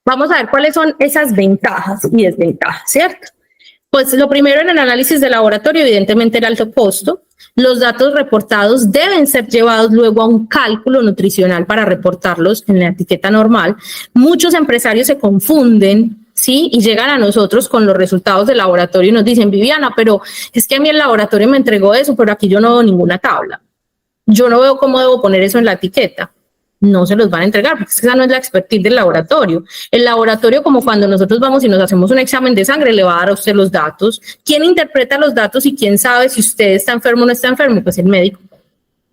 Vamos a ver cuáles son esas ventajas y desventajas, ¿cierto? Pues lo primero en el análisis de laboratorio, evidentemente el alto costo. Los datos reportados deben ser llevados luego a un cálculo nutricional para reportarlos en la etiqueta normal. Muchos empresarios se confunden, ¿sí? Y llegan a nosotros con los resultados del laboratorio y nos dicen, Viviana, pero es que a mí el laboratorio me entregó eso, pero aquí yo no veo ninguna tabla. Yo no veo cómo debo poner eso en la etiqueta. No se los van a entregar, porque esa no es la expertise del laboratorio. El laboratorio, como cuando nosotros vamos y nos hacemos un examen de sangre, le va a dar a usted los datos. ¿Quién interpreta los datos y quién sabe si usted está enfermo o no está enfermo? Pues el médico.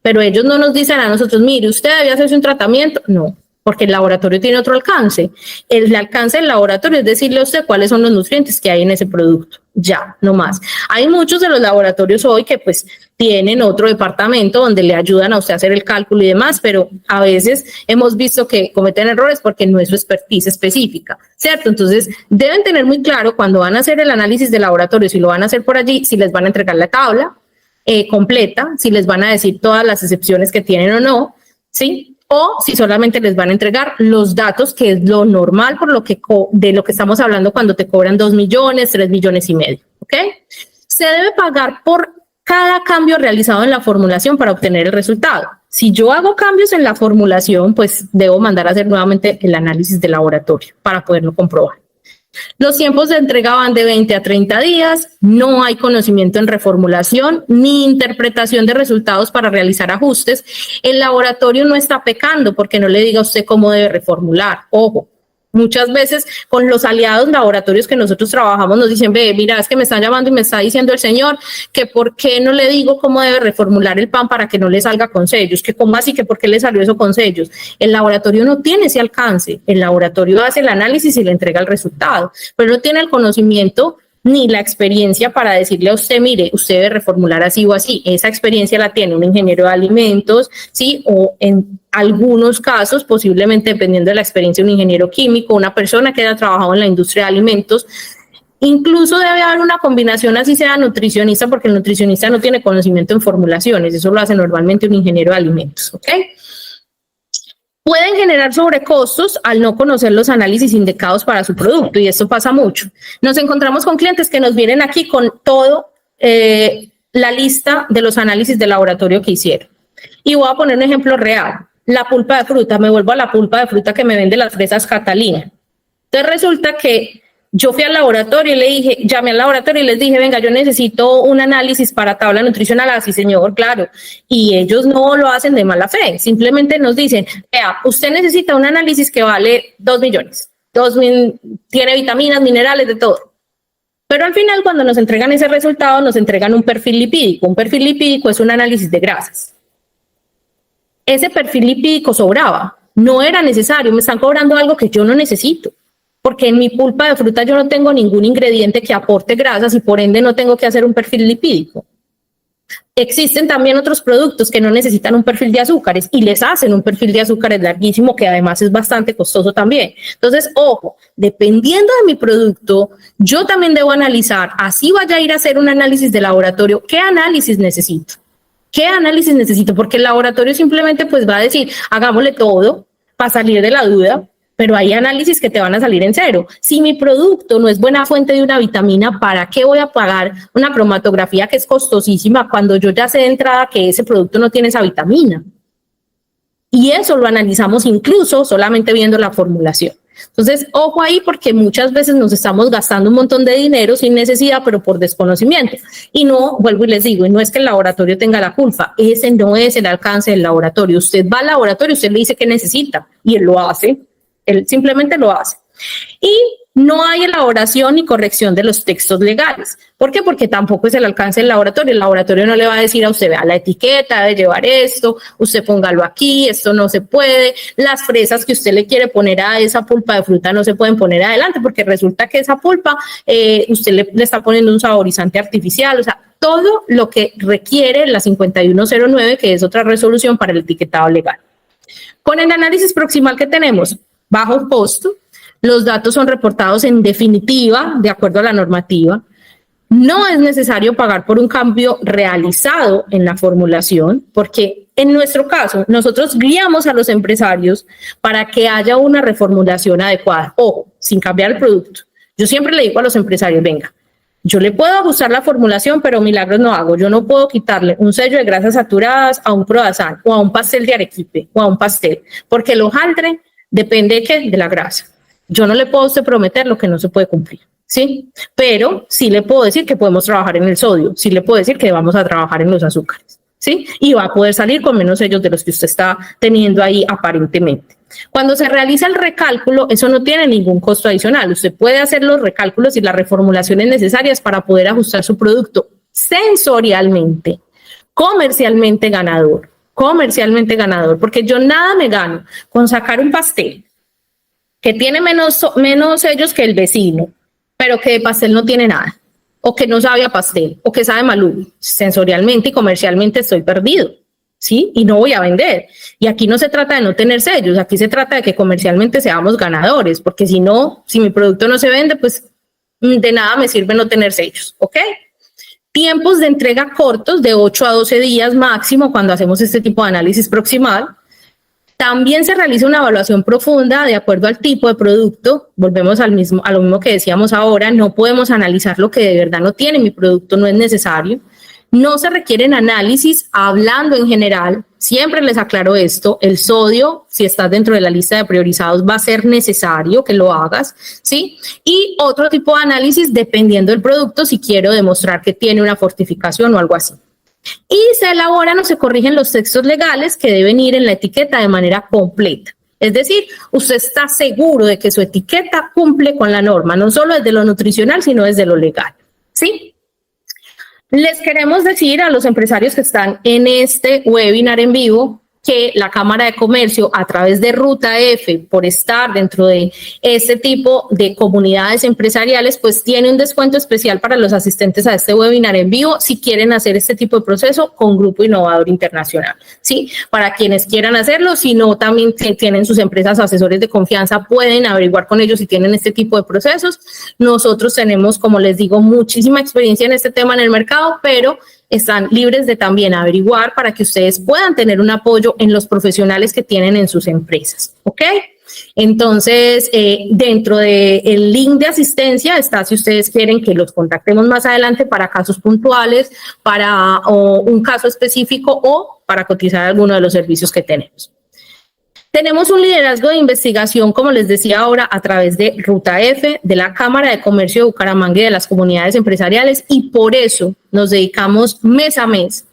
Pero ellos no nos dicen a nosotros, mire, usted debe hacerse un tratamiento. No, porque el laboratorio tiene otro alcance. El alcance del laboratorio es decirle a usted cuáles son los nutrientes que hay en ese producto. Ya, no más. Hay muchos de los laboratorios hoy que pues tienen otro departamento donde le ayudan a usted a hacer el cálculo y demás, pero a veces hemos visto que cometen errores porque no es su expertise específica, ¿cierto? Entonces deben tener muy claro cuando van a hacer el análisis de laboratorio, si lo van a hacer por allí, si les van a entregar la tabla completa, si les van a decir todas las excepciones que tienen o no, ¿sí? O si solamente les van a entregar los datos, que es lo normal por lo que de lo que estamos hablando cuando te cobran 2 millones, 3 millones y medio, ¿ok? Se debe pagar por cada cambio realizado en la formulación para obtener el resultado. Si yo hago cambios en la formulación, pues debo mandar a hacer nuevamente el análisis de laboratorio para poderlo comprobar. Los tiempos de entrega van de 20 a 30 días, no hay conocimiento en reformulación ni interpretación de resultados para realizar ajustes. El laboratorio no está pecando porque no le diga a usted cómo debe reformular. Ojo, muchas veces con los aliados laboratorios que nosotros trabajamos nos dicen, ve, mira, es que me están llamando y me está diciendo el señor que por qué no le digo cómo debe reformular el pan para que no le salga con sellos, que cómo así, que por qué le salió eso con sellos. El laboratorio no tiene ese alcance, el laboratorio hace el análisis y le entrega el resultado, pero no tiene el conocimiento ni la experiencia para decirle a usted, mire, usted debe reformular así o así. Esa experiencia la tiene un ingeniero de alimentos, ¿sí? O en algunos casos, posiblemente dependiendo de la experiencia, un ingeniero químico, una persona que haya trabajado en la industria de alimentos. Incluso debe haber una combinación, así sea nutricionista, porque el nutricionista no tiene conocimiento en formulaciones, eso lo hace normalmente un ingeniero de alimentos, ¿ok? Pueden generar sobrecostos al no conocer los análisis indicados para su producto, y esto pasa mucho. Nos encontramos con clientes que nos vienen aquí con todo la lista de los análisis de laboratorio que hicieron. Y voy a poner un ejemplo real. La pulpa de fruta, me vuelvo a la pulpa de fruta que me vende las fresas Catalina. Entonces resulta que yo fui al laboratorio y le dije, llamé al laboratorio y les dije, venga, yo necesito un análisis para tabla nutricional. Así, señor, claro. Y ellos no lo hacen de mala fe. Simplemente nos dicen, vea, usted necesita un análisis que vale 2 millones. Tiene vitaminas, minerales, de todo. Pero al final, cuando nos entregan ese resultado, nos entregan un perfil lipídico. Un perfil lipídico es un análisis de grasas. Ese perfil lipídico sobraba. No era necesario. Me están cobrando algo que yo no necesito. Porque en mi pulpa de fruta yo no tengo ningún ingrediente que aporte grasas y por ende no tengo que hacer un perfil lipídico. Existen también otros productos que no necesitan un perfil de azúcares y les hacen un perfil de azúcares larguísimo que además es bastante costoso también. Entonces, ojo, dependiendo de mi producto, yo también debo analizar, así vaya a ir a hacer un análisis de laboratorio, ¿qué análisis necesito? ¿Qué análisis necesito? Porque el laboratorio simplemente pues va a decir, hagámosle todo para salir de la duda, pero hay análisis que te van a salir en cero. Si mi producto no es buena fuente de una vitamina, ¿para qué voy a pagar una cromatografía que es costosísima cuando yo ya sé de entrada que ese producto no tiene esa vitamina? Y eso lo analizamos incluso solamente viendo la formulación. Entonces, ojo ahí porque muchas veces nos estamos gastando un montón de dinero sin necesidad, pero por desconocimiento. Y no, vuelvo y les digo, y no es que el laboratorio tenga la culpa, ese no es el alcance del laboratorio. Usted va al laboratorio, usted le dice que necesita y él lo hace. Él simplemente lo hace. Y no hay elaboración ni corrección de los textos legales. ¿Por qué? Porque tampoco es el alcance del laboratorio. El laboratorio no le va a decir a usted, vea, la etiqueta debe llevar esto, usted póngalo aquí, esto no se puede. Las fresas que usted le quiere poner a esa pulpa de fruta no se pueden poner adelante porque resulta que esa pulpa usted le está poniendo un saborizante artificial. O sea, todo lo que requiere la 5109, que es otra resolución para el etiquetado legal. Con el análisis proximal que tenemos, bajo costo, los datos son reportados en definitiva, de acuerdo a la normativa. No es necesario pagar por un cambio realizado en la formulación, porque en nuestro caso, nosotros guiamos a los empresarios para que haya una reformulación adecuada. Ojo, sin cambiar el producto. Yo siempre le digo a los empresarios, venga, yo le puedo ajustar la formulación, pero milagros no hago. Yo no puedo quitarle un sello de grasas saturadas a un croissant o a un pastel de arequipe o a un pastel, porque el hojaldre depende de ¿qué? De la grasa. Yo no le puedo a usted prometer lo que no se puede cumplir, ¿sí? Pero sí le puedo decir que podemos trabajar en el sodio, sí le puedo decir que vamos a trabajar en los azúcares, ¿sí? Y va a poder salir con menos sellos de los que usted está teniendo ahí aparentemente. Cuando se realiza el recálculo, eso no tiene ningún costo adicional. Usted puede hacer los recálculos y las reformulaciones necesarias para poder ajustar su producto sensorialmente, comercialmente ganador, porque yo nada me gano con sacar un pastel que tiene menos sellos que el vecino, pero que de pastel no tiene nada, o que no sabe a pastel, o que sabe maluco. Sensorialmente y comercialmente estoy perdido, ¿sí? Y no voy a vender. Y aquí no se trata de no tener sellos, aquí se trata de que comercialmente seamos ganadores, porque si no, si mi producto no se vende, pues de nada me sirve no tener sellos, ¿ok? Tiempos de entrega cortos, de 8 a 12 días máximo cuando hacemos este tipo de análisis proximal. También se realiza una evaluación profunda de acuerdo al tipo de producto. Volvemos a lo mismo que decíamos ahora, no podemos analizar lo que de verdad no tiene, mi producto no es necesario. No se requieren análisis, hablando en general, siempre les aclaro esto, el sodio, si estás dentro de la lista de priorizados, va a ser necesario que lo hagas, ¿sí? Y otro tipo de análisis dependiendo del producto, si quiero demostrar que tiene una fortificación o algo así. Y se elaboran o se corrigen los textos legales que deben ir en la etiqueta de manera completa. Es decir, usted está seguro de que su etiqueta cumple con la norma, no solo desde lo nutricional, sino desde lo legal, ¿sí? Les queremos decir a los empresarios que están en este webinar en vivo que la Cámara de Comercio, a través de Ruta F, por estar dentro de este tipo de comunidades empresariales, pues tiene un descuento especial para los asistentes a este webinar en vivo si quieren hacer este tipo de proceso con Grupo Innovador Internacional, ¿sí? Para quienes quieran hacerlo, si no, también tienen sus empresas asesores de confianza, pueden averiguar con ellos si tienen este tipo de procesos. Nosotros tenemos, como les digo, muchísima experiencia en este tema en el mercado, pero están libres de también averiguar para que ustedes puedan tener un apoyo en los profesionales que tienen en sus empresas, ¿ok? Entonces, dentro del link de asistencia está si ustedes quieren que los contactemos más adelante para casos puntuales, para un caso específico o para cotizar alguno de los servicios que tenemos. Tenemos un liderazgo de investigación, como les decía ahora, a través de Ruta F, de la Cámara de Comercio de Bucaramanga y de las comunidades empresariales, y por eso nos dedicamos mes a mes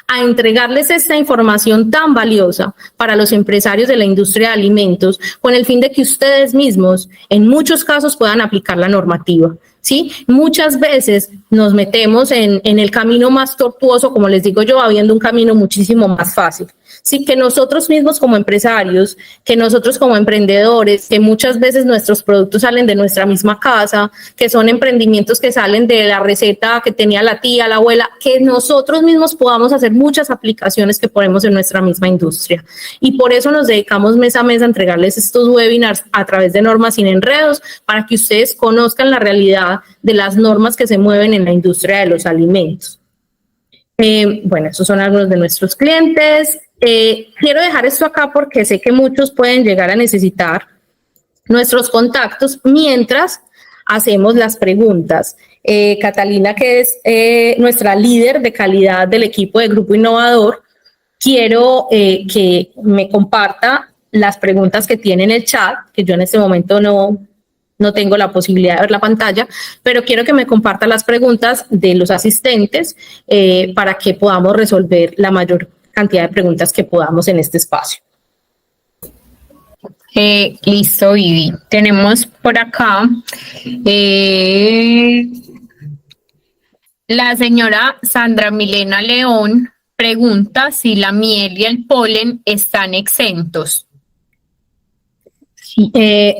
a entregarles esta información tan valiosa para los empresarios de la industria de alimentos, con el fin de que ustedes mismos, en muchos casos, puedan aplicar la normativa, ¿sí? Muchas veces nos metemos en el camino más tortuoso, como les digo yo, habiendo un camino muchísimo más fácil. Sí, que nosotros mismos como empresarios, que nosotros como emprendedores, que muchas veces nuestros productos salen de nuestra misma casa, que son emprendimientos que salen de la receta que tenía la tía, la abuela, que nosotros mismos podamos hacer muchas aplicaciones que ponemos en nuestra misma industria. Y por eso nos dedicamos mes a mes a entregarles estos webinars a través de Normas Sin Enredos, para que ustedes conozcan la realidad de las normas que se mueven en la industria de los alimentos. Bueno, esos son algunos de nuestros clientes. Quiero dejar esto acá porque sé que muchos pueden llegar a necesitar nuestros contactos mientras hacemos las preguntas. Catalina, que es nuestra líder de calidad del equipo de Grupo Innovador, quiero que me comparta las preguntas que tiene en el chat, que yo en este momento no tengo la posibilidad de ver la pantalla, pero quiero que me comparta las preguntas de los asistentes para que podamos resolver la mayor cantidad de preguntas que podamos en este espacio. Listo, Vivi. Tenemos por acá la señora Sandra Milena León pregunta si la miel y el polen están exentos.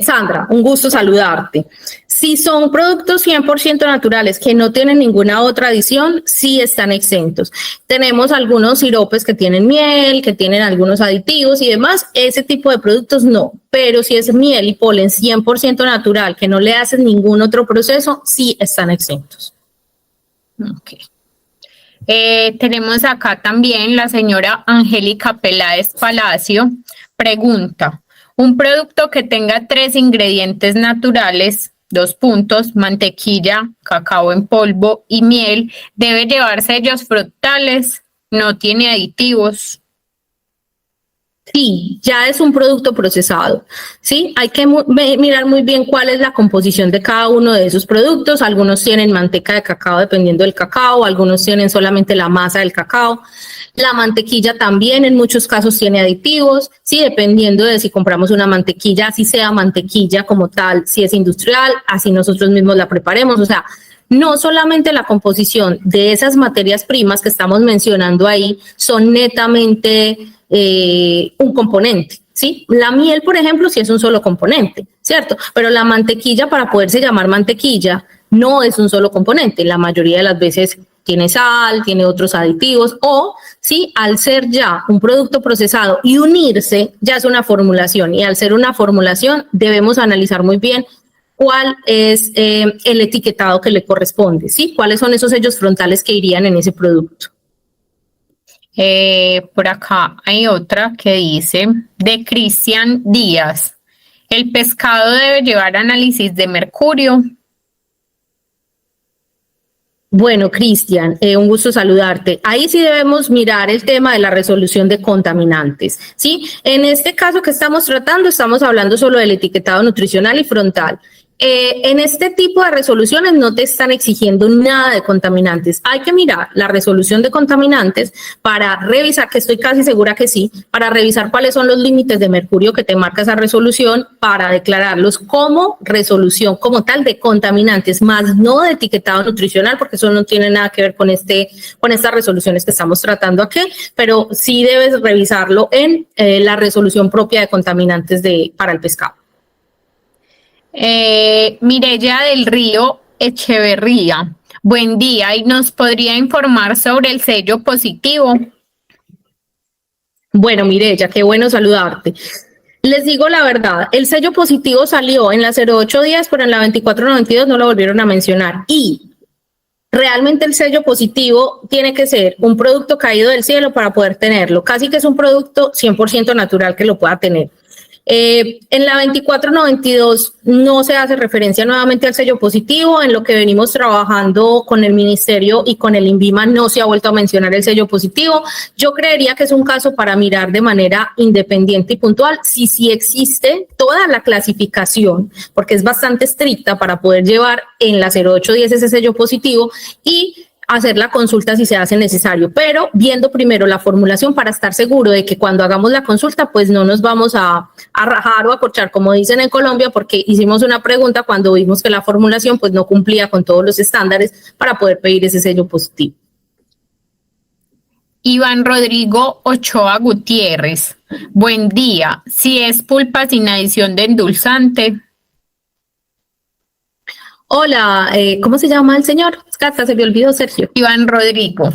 Sandra, un gusto saludarte. Si son productos 100% naturales que no tienen ninguna otra adición, sí están exentos. Tenemos algunos siropes que tienen miel, que tienen algunos aditivos y demás. Ese tipo de productos no, pero si es miel y polen 100% natural, que no le hacen ningún otro proceso, sí están exentos. Ok. Tenemos acá también la señora Angélica Peláez Palacio, pregunta: un producto que tenga 3 ingredientes naturales, mantequilla, cacao en polvo y miel, ¿debe llevar sellos frutales? ¿No tiene aditivos? Sí, ya es un producto procesado, ¿sí? Hay que mirar muy bien cuál es la composición de cada uno de esos productos. Algunos tienen manteca de cacao dependiendo del cacao, algunos tienen solamente la masa del cacao. La mantequilla también en muchos casos tiene aditivos, sí, dependiendo de si compramos una mantequilla, así sea mantequilla como tal, si es industrial, así nosotros mismos la preparemos, o sea, no solamente la composición de esas materias primas que estamos mencionando ahí son netamente un componente, ¿sí? La miel, por ejemplo, sí es un solo componente, ¿cierto? Pero la mantequilla, para poderse llamar mantequilla, no es un solo componente. La mayoría de las veces tiene sal, tiene otros aditivos, o sí, al ser ya un producto procesado y unirse, ya es una formulación. Y al ser una formulación, debemos analizar muy bien cuál es el etiquetado que le corresponde, ¿sí? ¿Cuáles son esos sellos frontales que irían en ese producto? Por acá hay otra que dice, de Cristian Díaz: ¿el pescado debe llevar análisis de mercurio? Bueno, Cristian, un gusto saludarte. Ahí sí debemos mirar el tema de la resolución de contaminantes, ¿sí? En este caso que estamos tratando, estamos hablando solo del etiquetado nutricional y frontal. En este tipo de resoluciones no te están exigiendo nada de contaminantes. Hay que mirar la resolución de contaminantes para revisar, que estoy casi segura que sí, para revisar cuáles son los límites de mercurio que te marca esa resolución para declararlos como resolución como tal de contaminantes, más no de etiquetado nutricional, porque eso no tiene nada que ver con estas resoluciones que estamos tratando aquí, pero sí debes revisarlo en la resolución propia de contaminantes para el pescado. Mireya del Río Echeverría, buen día, y nos podría informar sobre el sello positivo. Bueno, Mireya, qué bueno saludarte. Les digo la verdad, el sello positivo salió en la 0810, pero en la 2492 no lo volvieron a mencionar. Y realmente el sello positivo tiene que ser un producto caído del cielo para poder tenerlo. Casi que es un producto 100% natural que lo pueda tener. En la 2492 no se hace referencia nuevamente al sello positivo. En lo que venimos trabajando con el ministerio y con el INVIMA no se ha vuelto a mencionar el sello positivo. Yo creería que es un caso para mirar de manera independiente y puntual si sí existe toda la clasificación, porque es bastante estricta para poder llevar en la 0810 ese sello positivo y hacer la consulta si se hace necesario, pero viendo primero la formulación para estar seguro de que cuando hagamos la consulta pues no nos vamos a rajar o a corchar, como dicen en Colombia, porque hicimos una pregunta cuando vimos que la formulación pues no cumplía con todos los estándares para poder pedir ese sello positivo. Iván Rodrigo Ochoa Gutiérrez, buen día, si es pulpa sin adición de endulzante. Hola, ¿cómo se llama el señor? Hasta se me olvidó, Sergio. Iván Rodrigo.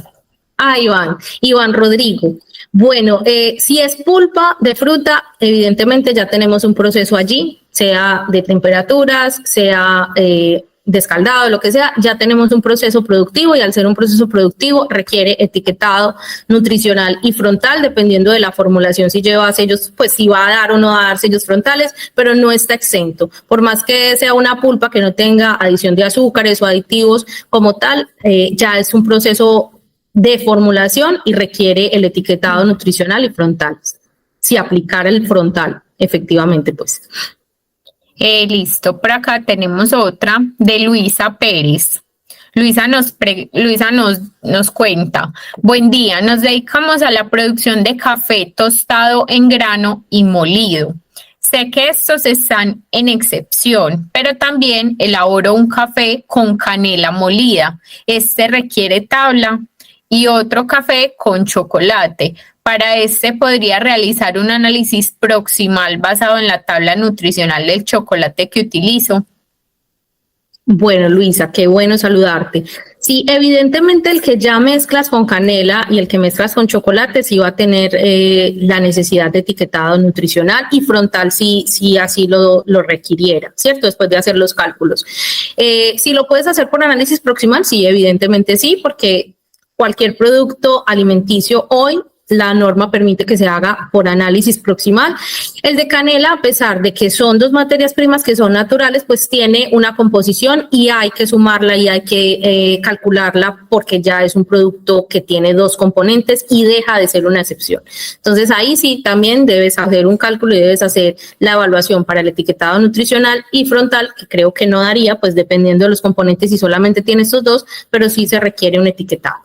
Iván Rodrigo. Bueno, si es pulpa de fruta, evidentemente ya tenemos un proceso allí, sea de temperaturas, sea descaldado, lo que sea, ya tenemos un proceso productivo y al ser un proceso productivo requiere etiquetado nutricional y frontal, dependiendo de la formulación, si lleva sellos, pues si va a dar o no a dar sellos frontales, pero no está exento. Por más que sea una pulpa que no tenga adición de azúcares o aditivos como tal, ya es un proceso de formulación y requiere el etiquetado nutricional y frontal. Si aplicar el frontal, efectivamente, pues. Listo, por acá tenemos otra de Luisa Pérez. Luisa nos cuenta, buen día, nos dedicamos a la producción de café tostado en grano y molido. Sé que estos están en excepción, pero también elaboro un café con canela molida. Este requiere tabla y otro café con chocolate. Para este podría realizar un análisis proximal basado en la tabla nutricional del chocolate que utilizo. Bueno, Luisa, qué bueno saludarte. Sí, evidentemente el que ya mezclas con canela y el que mezclas con chocolate sí va a tener la necesidad de etiquetado nutricional y frontal si así lo requiriera, ¿cierto? Después de hacer los cálculos. Si lo puedes hacer por análisis proximal, sí, evidentemente sí, porque cualquier producto alimenticio hoy la norma permite que se haga por análisis proximal. El de canela, a pesar de que son dos materias primas que son naturales, pues tiene una composición y hay que sumarla y hay que calcularla porque ya es un producto que tiene dos componentes y deja de ser una excepción. Entonces ahí sí también debes hacer un cálculo y debes hacer la evaluación para el etiquetado nutricional y frontal, que creo que no daría, pues dependiendo de los componentes si solamente tiene estos dos, pero sí se requiere un etiquetado.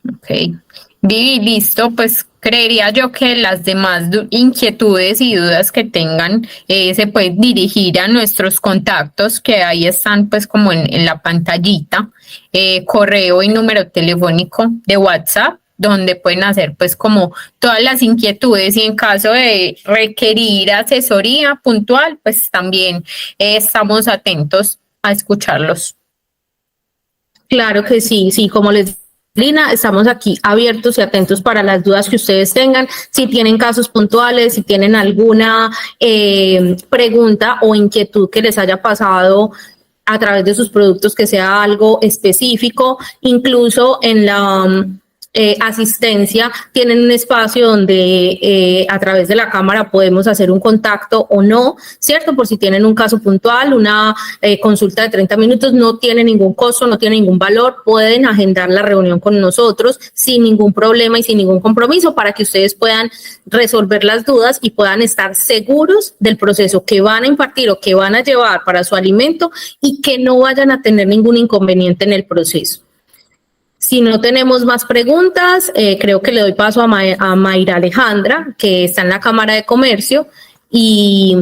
Ok. Vivi, listo, pues creería yo que las demás inquietudes y dudas que tengan se pueden dirigir a nuestros contactos que ahí están pues como en la pantallita, correo y número telefónico de WhatsApp, donde pueden hacer pues como todas las inquietudes y en caso de requerir asesoría puntual, pues también estamos atentos a escucharlos. Claro que sí, como les Lina, estamos aquí abiertos y atentos para las dudas que ustedes tengan. Si tienen casos puntuales, si tienen alguna pregunta o inquietud que les haya pasado a través de sus productos, que sea algo específico, incluso en asistencia tienen un espacio donde a través de la cámara podemos hacer un contacto o no, ¿cierto? Por si tienen un caso puntual, una consulta de 30 minutos, no tiene ningún costo, no tiene ningún valor, pueden agendar la reunión con nosotros sin ningún problema y sin ningún compromiso para que ustedes puedan resolver las dudas y puedan estar seguros del proceso que van a impartir o que van a llevar para su alimento y que no vayan a tener ningún inconveniente en el proceso. Si no tenemos más preguntas, creo que le doy paso a Mayra Alejandra, que está en la Cámara de Comercio, y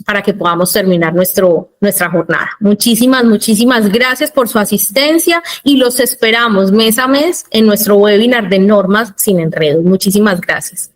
para que podamos terminar nuestra jornada. Muchísimas gracias por su asistencia y los esperamos mes a mes en nuestro webinar de normas sin enredos. Muchísimas gracias.